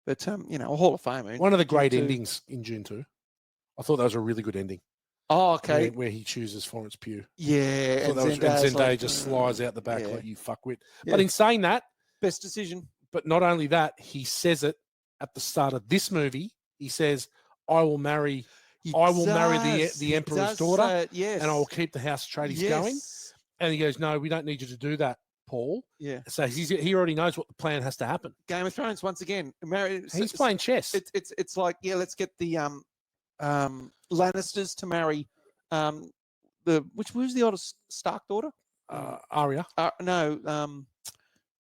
But a Hall of Famer. One of the great endings in Dune 2. I thought that was a really good ending. Oh, okay. Where he chooses Florence Pugh. Yeah. And Zendaya just slides out the back like you fuckwit. Yeah. But in saying that, best decision. But not only that, he says it at the start of this movie. He says, "I will marry the Emperor's daughter, yes. and I will keep the House Atreides going." And he goes, "No, we don't need you to do that, Paul." Yeah. So he already knows what the plan has to happen. Game of Thrones once again. He's playing chess. It's like let's get the Lannisters to marry the which was the oldest Stark daughter? Arya. No,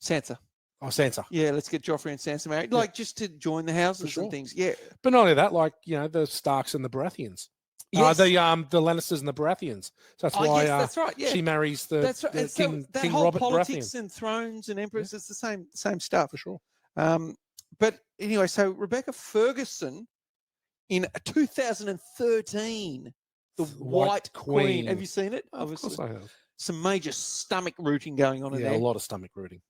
Sansa. Oh, Sansa. Yeah, let's get Joffrey and Sansa married, like just to join the houses sure. and things. Yeah, But not only that, like the Starks and the Baratheons. Yes. The Lannisters and the Baratheons. So that's why yes, that's right. Yeah, she marries the and King, that King whole Robert politics Baratheon. and thrones and emperors. It's the same stuff For sure. But anyway, so Rebecca Ferguson in 2013, the White Queen. Have you seen it? Of course I have. Some major stomach rooting going on in there. Yeah, a lot of stomach rooting.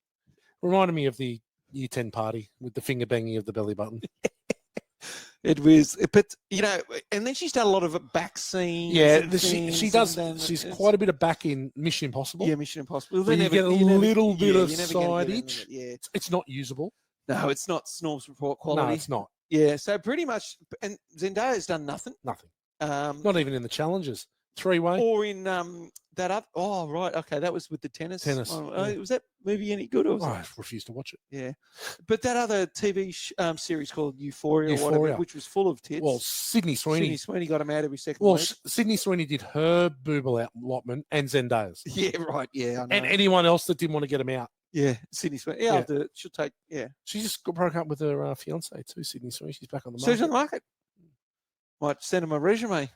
Reminded me of the Year 10 party with the finger banging of the belly button. It was, but and then she's done a lot of back scenes. Yeah, she does. She's quite a bit of back in Mission Impossible. Yeah, Mission Impossible. But you get a little bit of you're never side gonna get itch. Yeah, It's not usable. no, it's not Snorb's Report quality. No, it's not. Yeah, so pretty much, and Zendaya's done nothing. Nothing. Um, Not even in the challenges. Three-way. or in that other. Oh, right. Okay, that was with the tennis. Tennis, Oh, yeah. Was that movie any good? Or was I refuse to watch it. Yeah, but that other TV series called Euphoria, or whatever, Euphoria. which was full of tits. Well, Sydney Sweeney. Sydney Sweeney got him out every second Well, week. Sydney Sweeney did her booble allotment and Zendaya's. Yeah, right. Yeah, I know. And anyone else that didn't want to get him out. Yeah, Sydney Sweeney. Yeah, Yeah. I'll do it. She'll take. Yeah, She just broke up with her fiance too, Sydney Sweeney. She's back on the so market. she's on the market. Might send him a resume.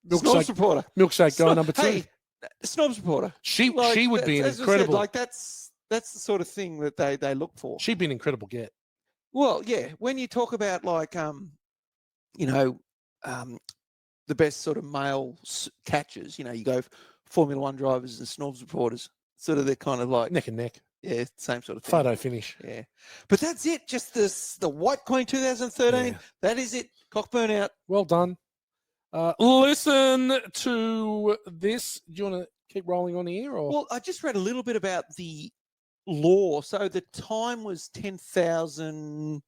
Snobs reporter. Milkshake guy number 2. Hey, Snobs reporter. She would be an as I said, incredible. like that's the sort of thing that they look for. She'd be an incredible get. Well, yeah. When you talk about like the best sort of male catchers, you go Formula One drivers and Snobs reporters. Sort of they're kind of like Neck and neck. Yeah, same sort of thing. Photo finish. Yeah, but that's it. Just the White Queen 2013. Yeah. That is it. Cockburn out. Well done. Listen to this. Do you want to keep rolling on here? Or Well, I just read a little bit about the law. So the time was 10,000.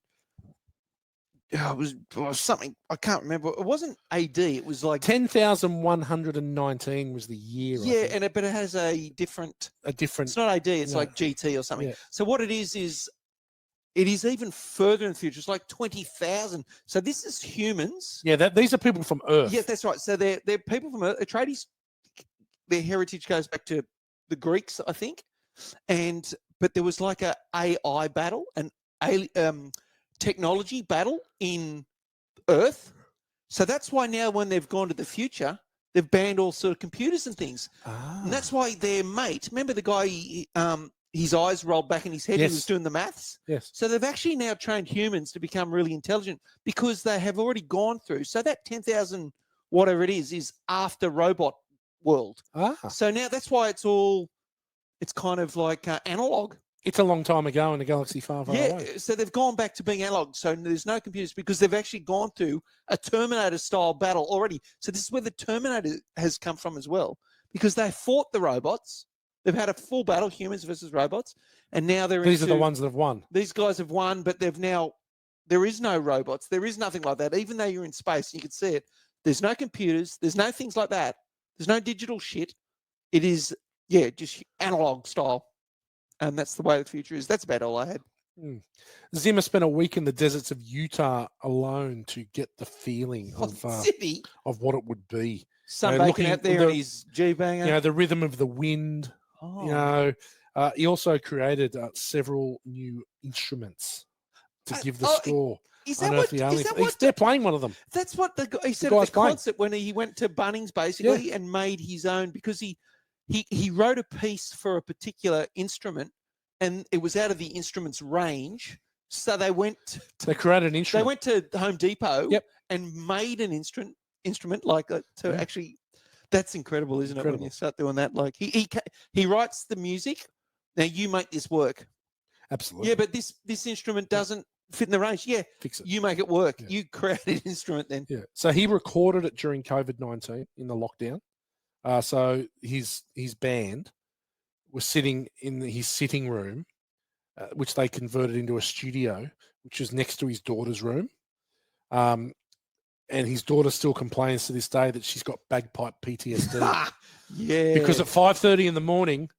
It was something I can't remember. It wasn't AD. It was like 10,119 was the year. Yeah, but it has a different. It's not AD. It's like GT or something. Yeah. So what it is it is even further in the future. It's like 20,000. So this is humans. Yeah, these are people from Earth. Yeah, that's right. So they're people from Earth. Atreides, their heritage goes back to the Greeks, I think. But there was like a AI battle, an technology battle in Earth. So that's why now when they've gone to the future, they've banned all sort of computers and things. And that's why their mate, remember the guy, his eyes rolled back in his head, Yes. he was doing the maths? Yes. So they've actually now trained humans to become really intelligent because they have already gone through. So that 10,000, whatever it is after robot world. So now that's why it's kind of like analog. It's a long time ago in a galaxy far, far away. So they've gone back to being analog. So there's no computers because they've actually gone through a Terminator-style battle already. So this is where the Terminator has come from as well because they fought the robots. They've had a full battle, humans versus robots, and now These are the ones that have won. These guys have won, but there is no robots. There is nothing like that. Even though you're in space, you can see it. There's no computers. There's no things like that. There's no digital shit. It is, just analog style. And that's the way the future is. That's about all I had. Zimmer spent a week in the deserts of Utah alone to get the feeling of what it would be. Sunbaking out there in his G-banger. The rhythm of the wind. He also created several new instruments to give the score. They're playing one of them. That's what he said at the concert when he went to Bunnings basically and made his own because he wrote a piece for a particular instrument and it was out of the instrument's range. So they created an instrument. They went to Home Depot and made an instrument like to actually. That's incredible, isn't it? When you start doing that, like he writes the music. Now you make this work. Absolutely. Yeah, but this instrument doesn't fit in the range. Yeah, fix it. You make it work. Yeah. You create an instrument then. Yeah. So he recorded it during COVID-19 in the lockdown. So his band was sitting in his sitting room, which they converted into a studio, which is next to his daughter's room. And his daughter still complains to this day that she's got bagpipe PTSD. Yeah. Because at 5:30 in the morning,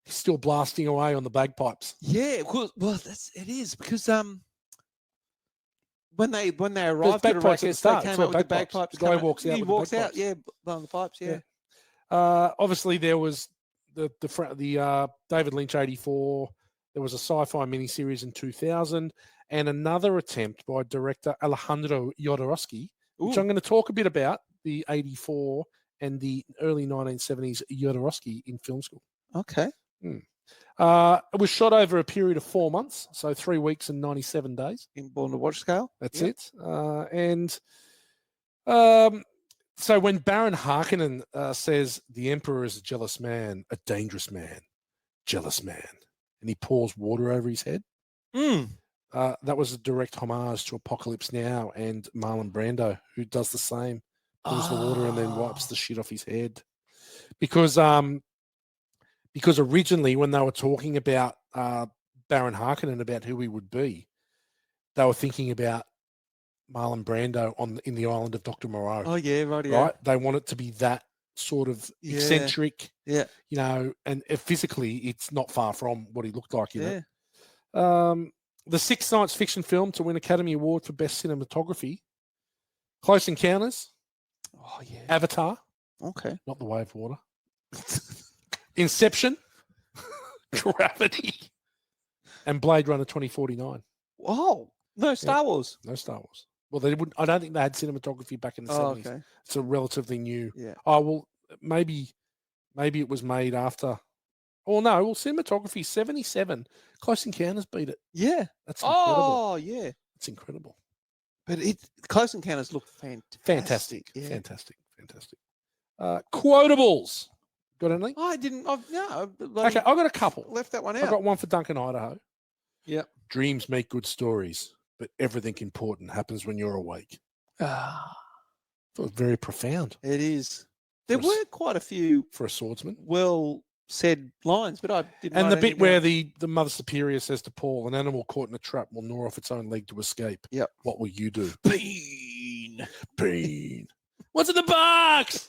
he's still blasting away on the bagpipes. Yeah. Well, it is because when they arrived at bagpipes at the Arrakis, start. they It's came all out with the bagpipes. bagpipes. The guy coming- walks out He with the walks out, bagpipes. yeah, blowing the pipes, yeah. Obviously, there was the David Lynch 84. There was a sci-fi miniseries in 2000, and another attempt by director Alejandro Jodorowsky, which Ooh. I'm going to talk a bit about, the 84 and the early 1970s Jodorowsky in film school. Okay. It was shot over a period of 4 months, so 3 weeks and 97 days. In Born to Watch scale. That's Yep. it. So when Baron Harkonnen says the Emperor is a jealous man, a dangerous man, jealous man, and he pours water over his head, that was a direct homage to Apocalypse Now and Marlon Brando, who does the same, pours the water and then wipes the shit off his head. Because originally when they were talking about Baron Harkonnen, about who he would be, they were thinking about Marlon Brando in the island of Dr. Moreau. Oh yeah, right. They want it to be that sort of eccentric, Yeah. and physically it's not far from what he looked like, Yeah. The sixth science fiction film to win Academy Award for Best Cinematography, Close Encounters, Oh yeah. Avatar, Okay. not The Way of Water, Inception, Gravity, and Blade Runner 2049. Oh, no Star Wars. No Star Wars. Well, they wouldn't. I don't think they had cinematography back in the 70s. Okay. It's a relatively new. Yeah. Oh well, maybe it was made after. Oh no, well, cinematography 77. Close Encounters beat it. Yeah. That's incredible. Oh yeah. It's incredible. But Close Encounters look fantastic. Yeah. Fantastic. Quotables. Got anything? I didn't. No. Okay, I've got a couple. Left that one I've out. got one for Duncan Idaho. Yeah. Dreams make good stories, but everything important happens when you're awake. Ah, It was very profound it is. There For a s- were quite a few for a swordsman. well said lines, but I didn't. And write the bit anything where down. the Mother Superior says to Paul, an animal caught in a trap will gnaw off its own leg to escape. Yep. What will you do? Pain. What's in the box?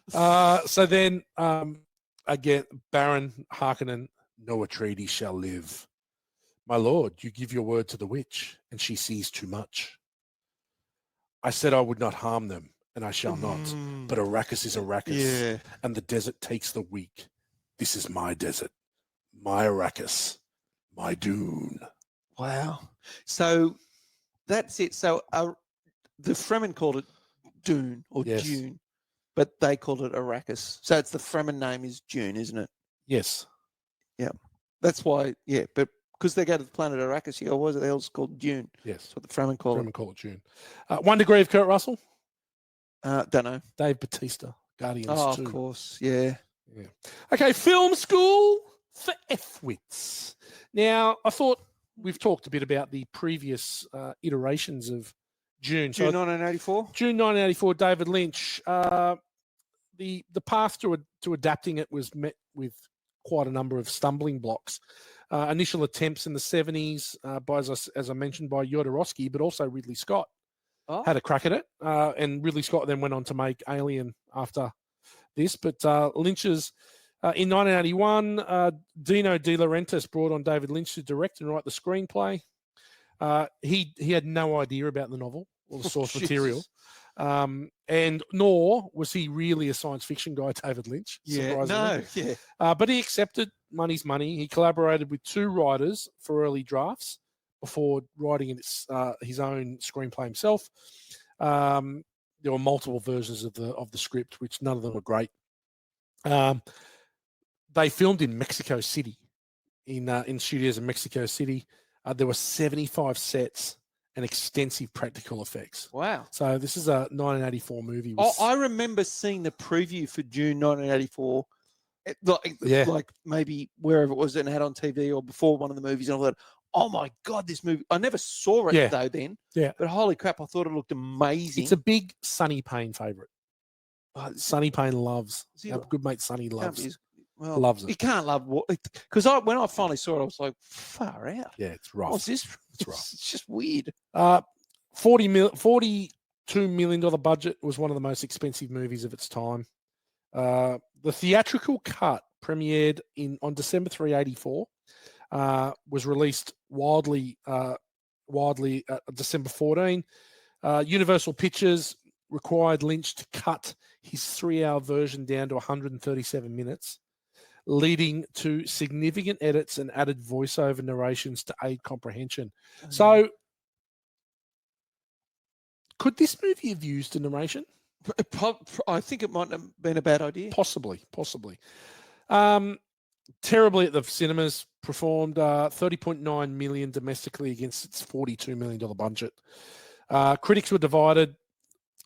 So then, again, Baron Harkonnen, no Atreides shall live. My lord, you give your word to the witch, and she sees too much. I said I would not harm them, and I shall not. But Arrakis is Arrakis, Yeah. and the desert takes the weak. This is my desert, my Arrakis, my Dune. Wow. So that's it. So the Fremen called it Dune or Yes. Dune, but they called it Arrakis. So it's the Fremen name is Dune, isn't it? Yes. That's why. Yeah, but because they go to the planet Arrakis, you go, what the hell's called Dune? Yes. That's what the Fremen call Fremen call it Dune. 1 Degree of Kurt Russell. it. Don't know. Dave Bautista, Guardians 2. Of course. Yeah. Okay, film school for F-wits. Now, I thought we've talked a bit about the previous iterations of Dune. June 1984. June 1984, David Lynch. The path to adapting it was met with quite a number of stumbling blocks. Initial attempts in the 70s, as I mentioned, by Jodorowsky, but also Ridley Scott had a crack at it. And Ridley Scott then went on to make Alien after this. But Lynch's, in 1981, Dino De Laurentiis brought on David Lynch to direct and write the screenplay. He had no idea about the novel or the source material. And nor was he really a science fiction guy, David Lynch. Yeah. No. Yeah. But he accepted money's money. He collaborated with 2 writers for early drafts before writing his own screenplay himself. There were multiple versions of the script, which none of them were great. They filmed in Mexico City, in studios in Mexico City. There were 75 sets and extensive practical effects. Wow. So this is a 1984 movie. I remember seeing the preview for June 1984. Like maybe wherever it was and had on TV or before one of the movies, and I thought, oh my God, this movie. I never saw it though then. Yeah. But holy crap, I thought it looked amazing. It's a big Sonny Payne favourite. Sonny Payne loves. he Our lo- good mate Sonny loves. Loves it. You can't love what because when I finally saw it, I was like, far out. Yeah, it's rough. What's this? It's rough. It's just weird. $42 million budget, was one of the most expensive movies of its time. The theatrical cut premiered on December 3, 1984, was released widely widely December 14. Universal Pictures required Lynch to cut his 3-hour version down to 137 minutes, leading to significant edits and added voiceover narrations to aid comprehension. So, could this movie have used a narration? I think it might have been a bad idea. Possibly. Terribly at the cinemas, performed $30.9 million domestically against its $42 million budget. Critics were divided.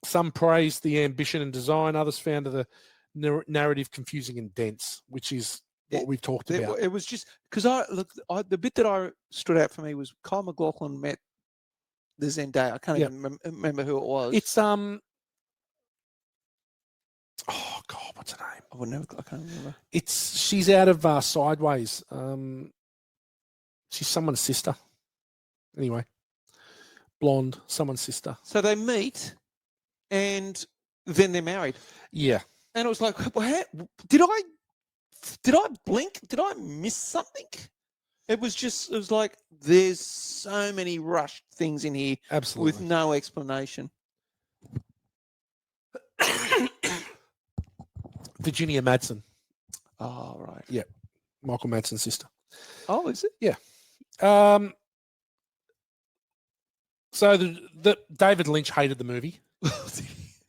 Some praised the ambition and design. Others found the narrative confusing and dense, which is what we've talked about. It was just because the bit that I stood out for me was Kyle MacLachlan met the Zendaya. I can't even remember who it was. It's oh God, what's her name? I can't remember. She's out of Sideways. She's someone's sister. Anyway, blonde, someone's sister. So they meet, and then they're married. Yeah. And it was like, did I blink? Did I miss something? It was like, there's so many rushed things in here. Absolutely. With no explanation. Virginia Madsen. Oh, right. Yeah. Michael Madsen's sister. Oh, is it? Yeah. So the David Lynch hated the movie.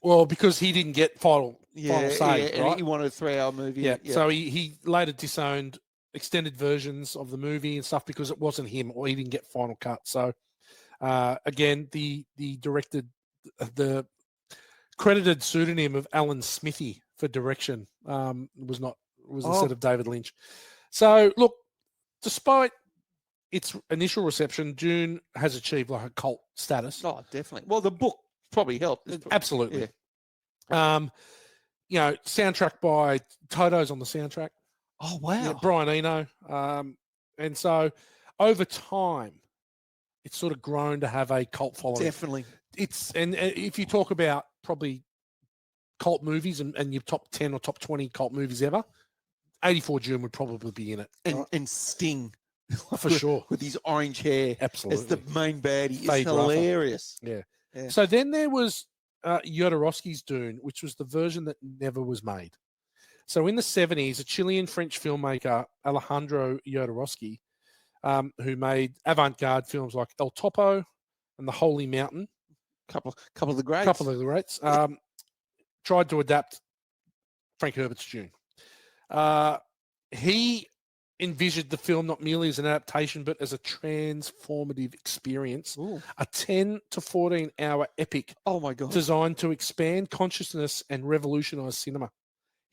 Well, because he didn't get final say, and right? he wanted a 3-hour movie. Yeah. So he later disowned extended versions of the movie and stuff because it wasn't him, or he didn't get final cut. So again, the credited pseudonym of Alan Smithy for direction was instead of David Lynch. So look, despite its initial reception, Dune has achieved like a cult status. Oh, definitely. Well, the book probably helped. Absolutely. Yeah. Soundtrack by Toto's on the soundtrack. Oh, wow. Yeah, Brian Eno. And so over time, it's sort of grown to have a cult following. Definitely. And if you talk about probably cult movies and your top 10 or top 20 cult movies ever, 84 Dune would probably be in it. And Sting. For sure. With his orange hair. Absolutely. As the main baddie. It's Faye hilarious. Yeah. So then there was Jodorowsky's Dune, which was the version that never was made. So in the 70s, a Chilean-French filmmaker, Alejandro Jodorowsky, who made avant-garde films like El Topo and The Holy Mountain. Couple of the greats. Tried to adapt Frank Herbert's Dune. He envisioned the film not merely as an adaptation, but as a transformative experience. Ooh. A 10 to 14 hour epic. Oh my God. Designed to expand consciousness and revolutionize cinema.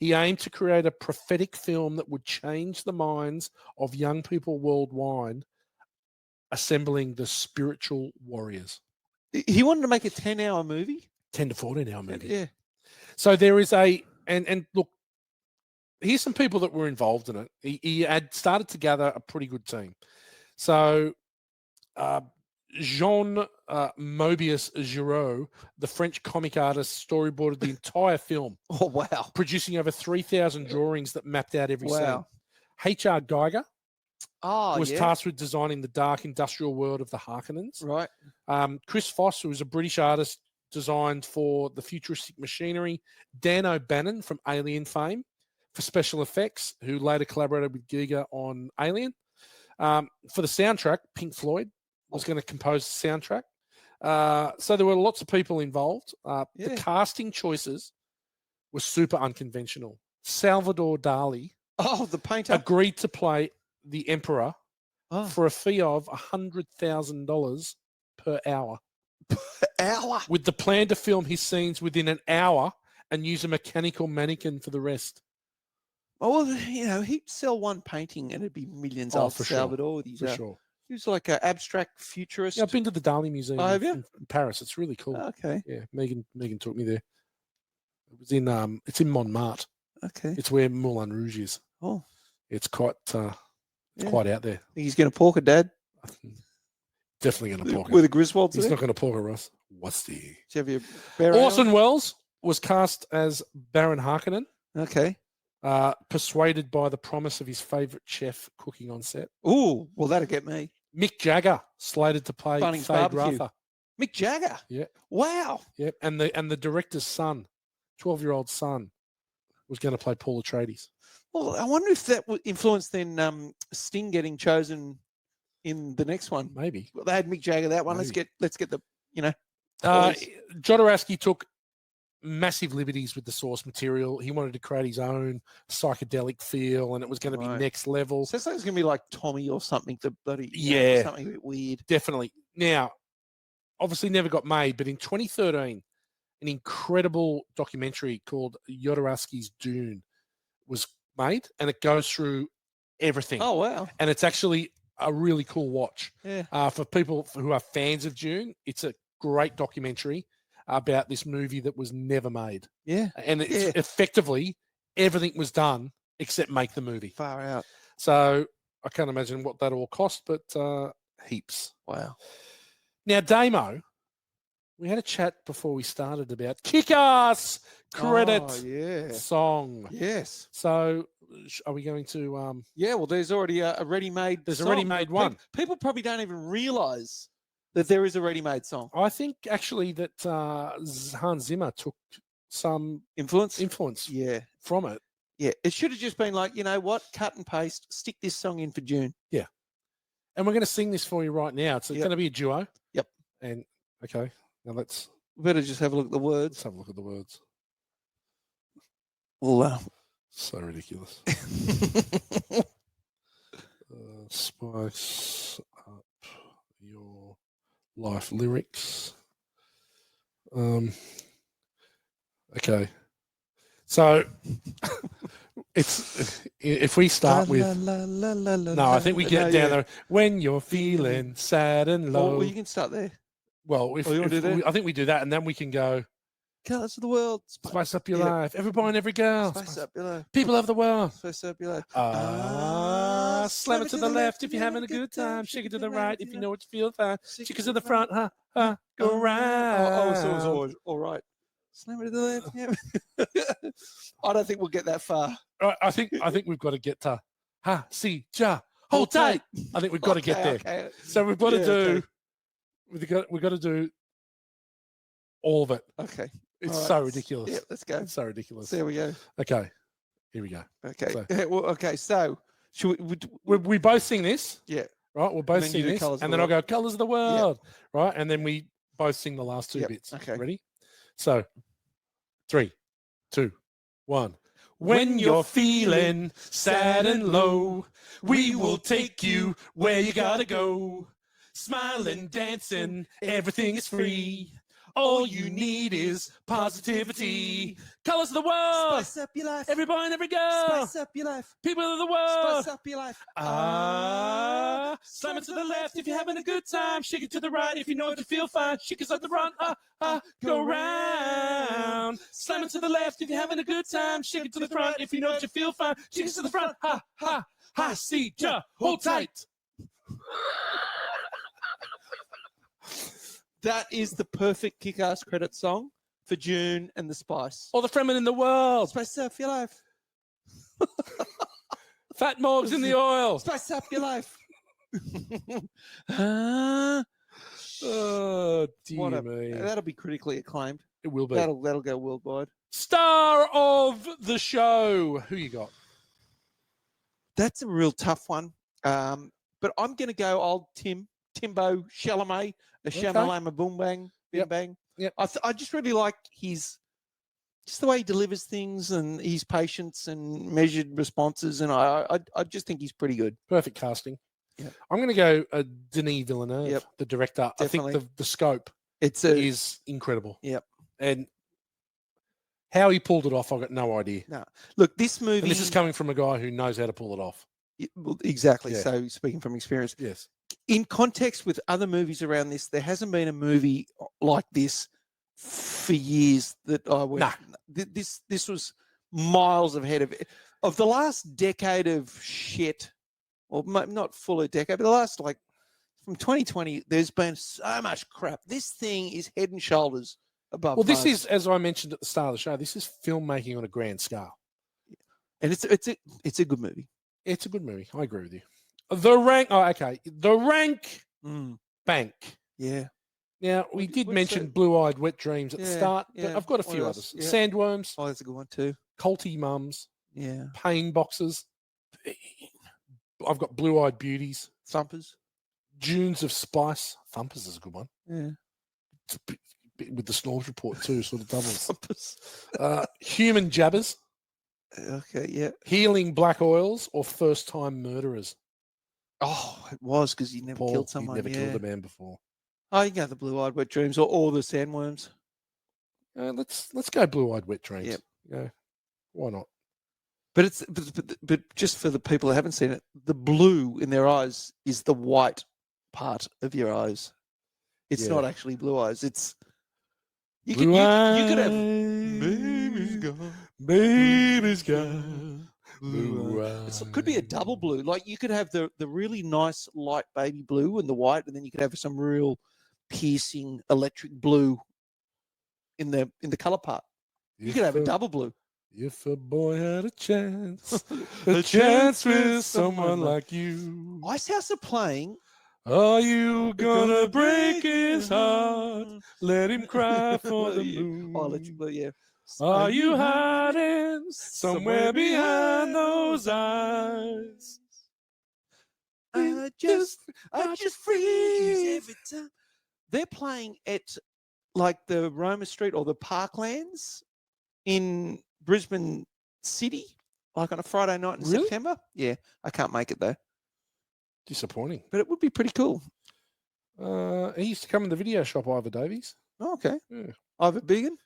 He aimed to create a prophetic film that would change the minds of young people worldwide, assembling the spiritual warriors. He wanted to make a 10-hour movie? 10 to 14 hour movie. Yeah. So there is and look, here's some people that were involved in it. He had started to gather a pretty good team. So Jean Mobius Giraud, the French comic artist, storyboarded the entire film. Oh, wow. Producing over 3,000 drawings that mapped out every Wow. scene. H.R. Geiger was yeah. tasked with designing the dark industrial world of the Harkonnens. Right. Chris Foss, who was a British artist, designed for the futuristic machinery. Dan O'Bannon from Alien fame for special effects, who later collaborated with Giger on Alien. For the soundtrack, Pink Floyd was going to compose the soundtrack. So there were lots of people involved. The casting choices were super unconventional. Salvador Dali the painter agreed to play the Emperor for a fee of $100,000 per hour. With the plan to film his scenes within an hour and use a mechanical mannequin for the rest. Oh, well, he'd sell one painting and it'd be millions of Salvador. For sure. He was like an abstract futurist. Yeah, I've been to the Dali Museum in Paris. It's really cool. Okay. Yeah, Megan took me there. It was in it's in Montmartre. Okay. It's where Moulin Rouge is. Oh. It's quite quite out there. Think he's going to pork it, Dad? Definitely going to pork it. With a Griswold. He's not going to pork it, Ross. What's the? Orson Welles was cast as Baron Harkonnen. Okay. Persuaded by the promise of his favourite chef cooking on set. Ooh, well, that'll get me. Mick Jagger slated to play Bunnings Fade Barbecue. Ruther. Mick Jagger. Yeah. Wow. Yep. And the director's son, 12-year-old son, was going to play Paul Atreides. Well, I wonder if that would influence then Sting getting chosen in the next one. Maybe. Well, they had Mick Jagger that one. Maybe. Let's get the boys. Jodorowsky took massive liberties with the source material. He wanted to create his own psychedelic feel, and it was going to be next level. So it's like it's going to be like Tommy or something. The bloody something a bit weird. Definitely. Now, obviously, never got made, but in 2013, an incredible documentary called Jodorowsky's Dune was made, and it goes through everything. Oh wow! And it's actually a really cool watch. Yeah. For people who are fans of Dune, it's a great documentary about this movie that was never made. Yeah. And it's effectively everything was done except make the movie. Far out. So I can't imagine what that all cost, but heaps. Wow. Now, Damo, we had a chat before we started about Kick-Ass credit song. Yes. So are we going to... yeah, well, there's already a ready-made There's song. a ready-made one. People probably don't even realise that there is a ready-made song. I think actually that Hans Zimmer took some Influence from it. Yeah, it should have just been like, you know what, cut and paste, stick this song in for June. Yeah. And we're going to sing this for you right now. It's going to be a duo. Yep. And, okay, now let's... We better just have a look at the words. Let's have a look at the words. Well, so ridiculous. Spice up your life lyrics. Okay. So it's if we start with no, I think we get down there when you're feeling sad and low. Well, you can start there. Well, I think we do that, and then we can go. Colours of the world. Spice up your life. Every boy and every girl. Spice up your life. People of the world. Spice up your life. Slam it to the left if you're having a good time. Shake it to the right if you know what you feel fine. Shake it to the front. Go round. So it's always all right. Slam it to the left. Yeah. I don't think we'll get that far. I think we've got to get to see ja. Hold tight. I think we've got to get there. Okay. So we've got to do. We've got to do all of it. Okay. It's so ridiculous. Yeah, let's go. It's so ridiculous. There we go. Okay. Here we go. Okay. So, So should we both sing this? Yeah. Right. We'll both sing this, and then I'll go Colours of the World. Yeah. Right. And then we both sing the last two bits. Okay. Ready? So 3, 2, 1. When you're feeling sad and low, we will take you where you gotta go. Smiling, dancing, everything is free. All you need is positivity. Colours of the world. Spice up your life. Every boy and every girl. Spice up your life. People of the world. Spice up your life. Slam it to the left if you're having a good time. Shake it to the right if you know what you feel fine. Shake it up the front. Go round. Slam it to the left if you're having a good time. Shake it to the front if you know what you feel fine. Shake it to the front. See ya. Hold tight. That is the perfect kick-ass credit song for June and the Spice. All the Fremen in the world. Spice up your life. Fat Morgs in the oil. Spice up your life. Oh, dear me. That'll be critically acclaimed. It will be. That'll go worldwide. Star of the show. Who you got? That's a real tough one. But I'm going to go old Timbo Chalamet. A Shamalama Boom Bang, Bing Bang. Yep. I just really like just the way he delivers things and his patience and measured responses, and I just think he's pretty good. Perfect casting. Yep. I'm going to go Denis Villeneuve, the director. Definitely. I think the scope is incredible. Yep. And how he pulled it off, I've got no idea. No. Look, this movie... And this is coming from a guy who knows how to pull it off. Exactly. Yeah. So speaking from experience. Yes. In context with other movies around this, there hasn't been a movie like this for years that I went. Nah. This was miles ahead of the last decade of shit, or not full a decade, but the last from 2020. There's been so much crap. This thing is head and shoulders above. Well, this is, as I mentioned at the start of the show, this is filmmaking on a grand scale, and it's a good movie. It's a good movie. I agree with you. The rank. Oh, okay. The rank Mm, bank. yeah. Now, we did what's mention that? Blue-Eyed Wet Dreams at the Yeah, start, but yeah. I've got a What few else? others. Yeah. Sandworms, Oh, that's a good one too. Culty Mums, Yeah. Pain Boxes. I've got Blue-Eyed Beauties, Thumpers. Dunes of Spice. Thumpers is a good one. Yeah. It's a bit with the Snores Report too, sort of doubles. Thumpers. Human Jabbers, Okay, yeah. Healing Black Oils, or First Time Murderers. Oh, it was because you never Paul, killed someone. you've never yeah. killed a man before. Oh, you got the blue-eyed wet dreams or the sandworms. Let's go Blue-Eyed Wet Dreams. Yep. Yeah, why not? But it's but just for the people that haven't seen it, the blue in their eyes is the white part of your eyes. It's Yeah. not actually blue eyes. It's you Blue could have baby's gone. It could be a double blue. Like you could have the really nice light baby blue and the white, and then you could have some real piercing electric blue in the color part. You could have a double blue. If a boy had a chance with someone like you, Ice House are playing. are you gonna break his heart? Let him cry for the moon. Oh, electric blue, yeah. Are you hiding somewhere behind those eyes? I just freeze every time. They're playing at like the Roma Street or the Parklands in Brisbane City, like on a Friday night in Really? September. Yeah, I can't make it though, Disappointing. but it would be pretty cool. He used to come in the video shop, Ivor Davies. Oh, okay. Yeah. Ivor Biggin.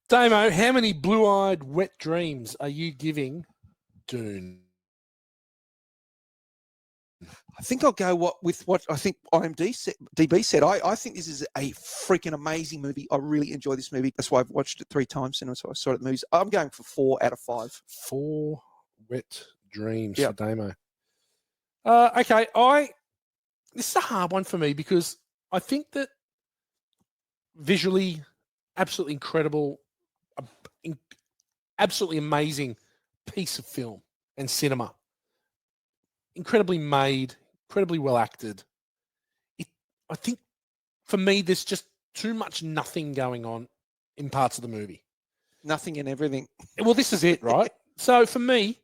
Damo, how many blue-eyed wet dreams are you giving Dune? I think I'll go with what I think IMDb said. I think this is a freaking amazing movie. I really enjoy this movie. That's why I've watched it 3 times and so I saw it at the movies. I'm going for 4 out of 5. 4 wet dreams Yep. for Damo. Okay, this is a hard one for me because I think that visually, absolutely incredible, absolutely amazing piece of film and cinema. Incredibly made, incredibly well acted. I think for me, there's just too much nothing going on in parts of the movie. Nothing and everything. Well, this is it, right? So for me,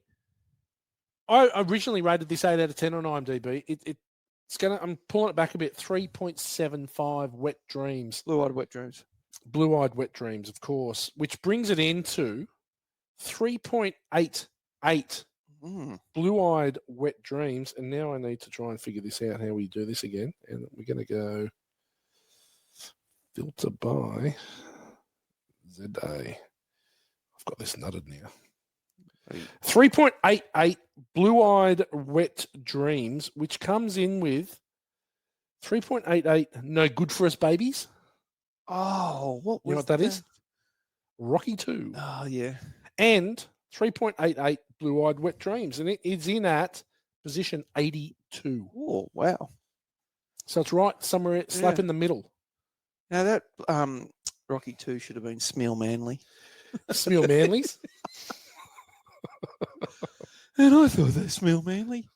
I originally rated this 8 out of 10 on IMDb. I'm pulling it back a bit. 3.75 wet dreams. Blue-eyed wet dreams. Blue-eyed wet dreams, of course, which brings it into 3.88 blue-eyed wet dreams. And now I need to try and figure this out, how we do this again. And we're going to go filter by Zendaya. I've got this nutted now. 3.88 blue-eyed wet dreams, which comes in with 3.88 no good for us babies. Oh, what was You know what that is? Rocky 2. Oh, yeah. And 3.88 blue-eyed wet dreams. And it is in at position 82. Oh, wow. So it's right somewhere, slap in the middle. Now that Rocky 2 should have been Smeel Manley. Smeel Manleys. And I thought that Smeel Manley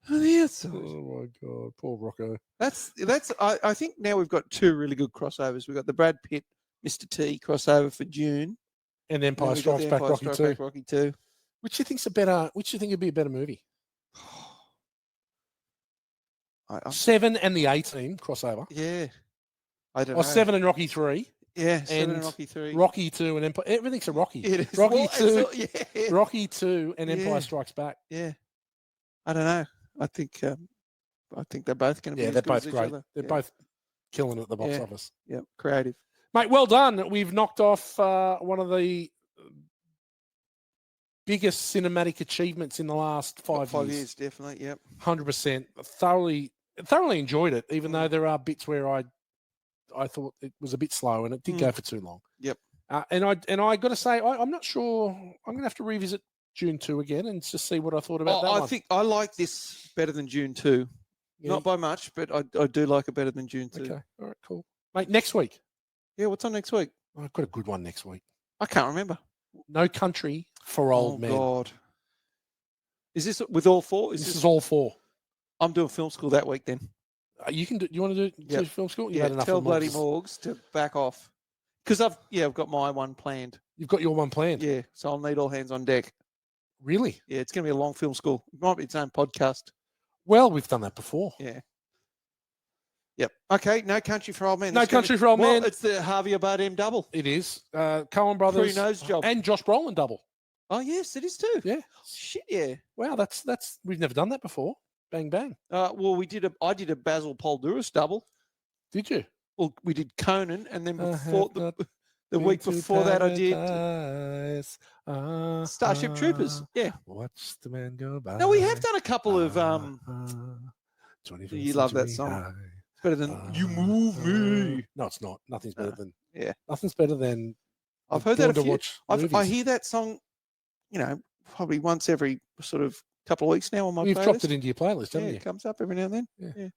on the outside. Oh, my God. Poor Rocco. I think now we've got 2 really good crossovers. We've got the Brad Pitt, Mr. T crossover for June. And Empire Then we've got Strikes the Back, Empire Rocky Strikes 2. Back, Rocky 2. Which do you think's a better? Which do you think would be a better movie? 7 and the 18 crossover. Yeah. I don't know. 7 and Rocky 3. Yeah, 7 and and Rocky 3. Rocky 2 and Empire. Everything's a Rocky. It is. Rocky Well, 2. yeah. Rocky 2 and Empire Yeah. Strikes Back. Yeah. I don't know. I think they're both going to be as they're good as both each great. other. They're Yeah. both killing it at the box Yeah. office. Yeah, creative. Mate, well done. We've knocked off one of the biggest cinematic achievements in the last 5 years. Definitely. Yep. 100%. Thoroughly enjoyed it, even though there are bits where I thought it was a bit slow and it did go for too long. Yep. And I got to say, I'm not sure. I'm going to have to revisit June 2 again and just see what I thought about that I one. think I like this better than June 2. Yeah. Not by much, but I do like it better than June 2. Okay. All right, cool. Mate, next week. Yeah, what's on next week? I've got a good one next week. I can't remember. No Country for Old Men. God. Is this with all four? This is all 4. I'm doing film school that week then. You can do. You want to do Yep. film school? You've Yeah, had enough tell of bloody Morgs. Morgs to back off. Because I've got my one planned. You've got your one planned. Yeah, so I'll need all hands on deck. Really? Yeah, it's going to be a long film school. It might be its own podcast. Well, we've done that before. Yeah. Yep. Okay, No Country for Old Men. No Country for Old Men. It's the Harvey Bardem double. It is. Coen Brothers. Pre-nose job. And Josh Brolin double. Oh, yes, it is too. Yeah. Shit, yeah. Wow, that's we've never done that before. Bang bang. Well, I did a Basil Paul Duras double. Did you? Well, we did Conan, and then I before have not the week been to before that, I did paradise. Starship Troopers. Yeah. Watch the man go by. No, we have done a couple of. 21st You love that century song. high. It's better than You Move Me. No, it's not. Nothing's better than. Yeah. Nothing's better than. I've heard that a to few. watch I movies. hear that song, probably once every sort of couple of weeks now on my You've playlist. dropped it into your playlist, Yeah, haven't you? it comes up every now and then. Yeah.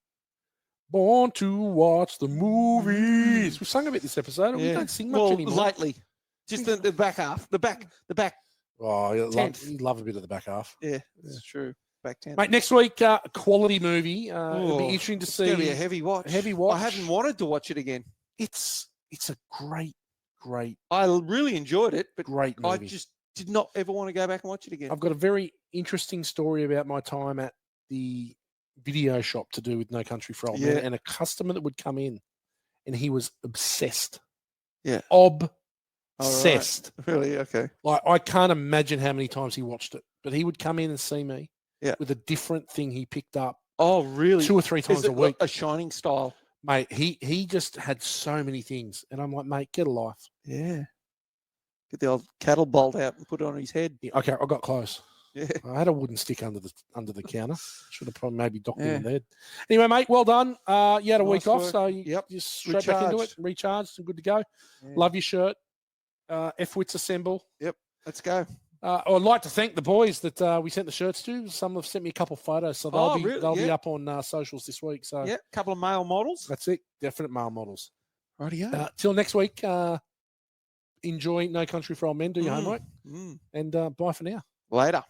Born to watch the movies. We've sung a bit this episode. We don't sing much anymore. Lately. Just the back half. The back. Oh, you tenth. love a bit of the back half. Yeah, that's true. Back 10. Mate, next week, quality movie. It'll be interesting to see. It's going to be a heavy watch. I haven't wanted to watch it again. It's a great. I really enjoyed it, but Great movie. I just did not ever want to go back and watch it again. I've got a very interesting story about my time at the video shop to do with No Country for Old Men, and a customer that would come in, and he was obsessed. Yeah. Obsessed. Right. Really? Okay. Like, I can't imagine how many times he watched it, but he would come in and see me with a different thing he picked up. Oh, really? 2 or 3 times Is it a week. A Shining style. Mate, he just had so many things. And I'm like, mate, get a life. Yeah. Get the old cattle bolt out and put it on his head. Yeah, okay, I got close. Yeah. I had a wooden stick under the counter. Should have probably maybe docked him in the head. Anyway, mate, well done. You had a week off, so you just straight back into it, recharged, and good to go. Yeah. Love your shirt. F-Wits Assemble. Yep, let's go. I'd like to thank the boys that we sent the shirts to. Some have sent me a couple of photos, so they'll be up on socials this week. So yeah, a couple of male models. That's it. Definite male models. Rightio. Till next week. Enjoy No Country for Old Men. Do your homework, and bye for now. Later.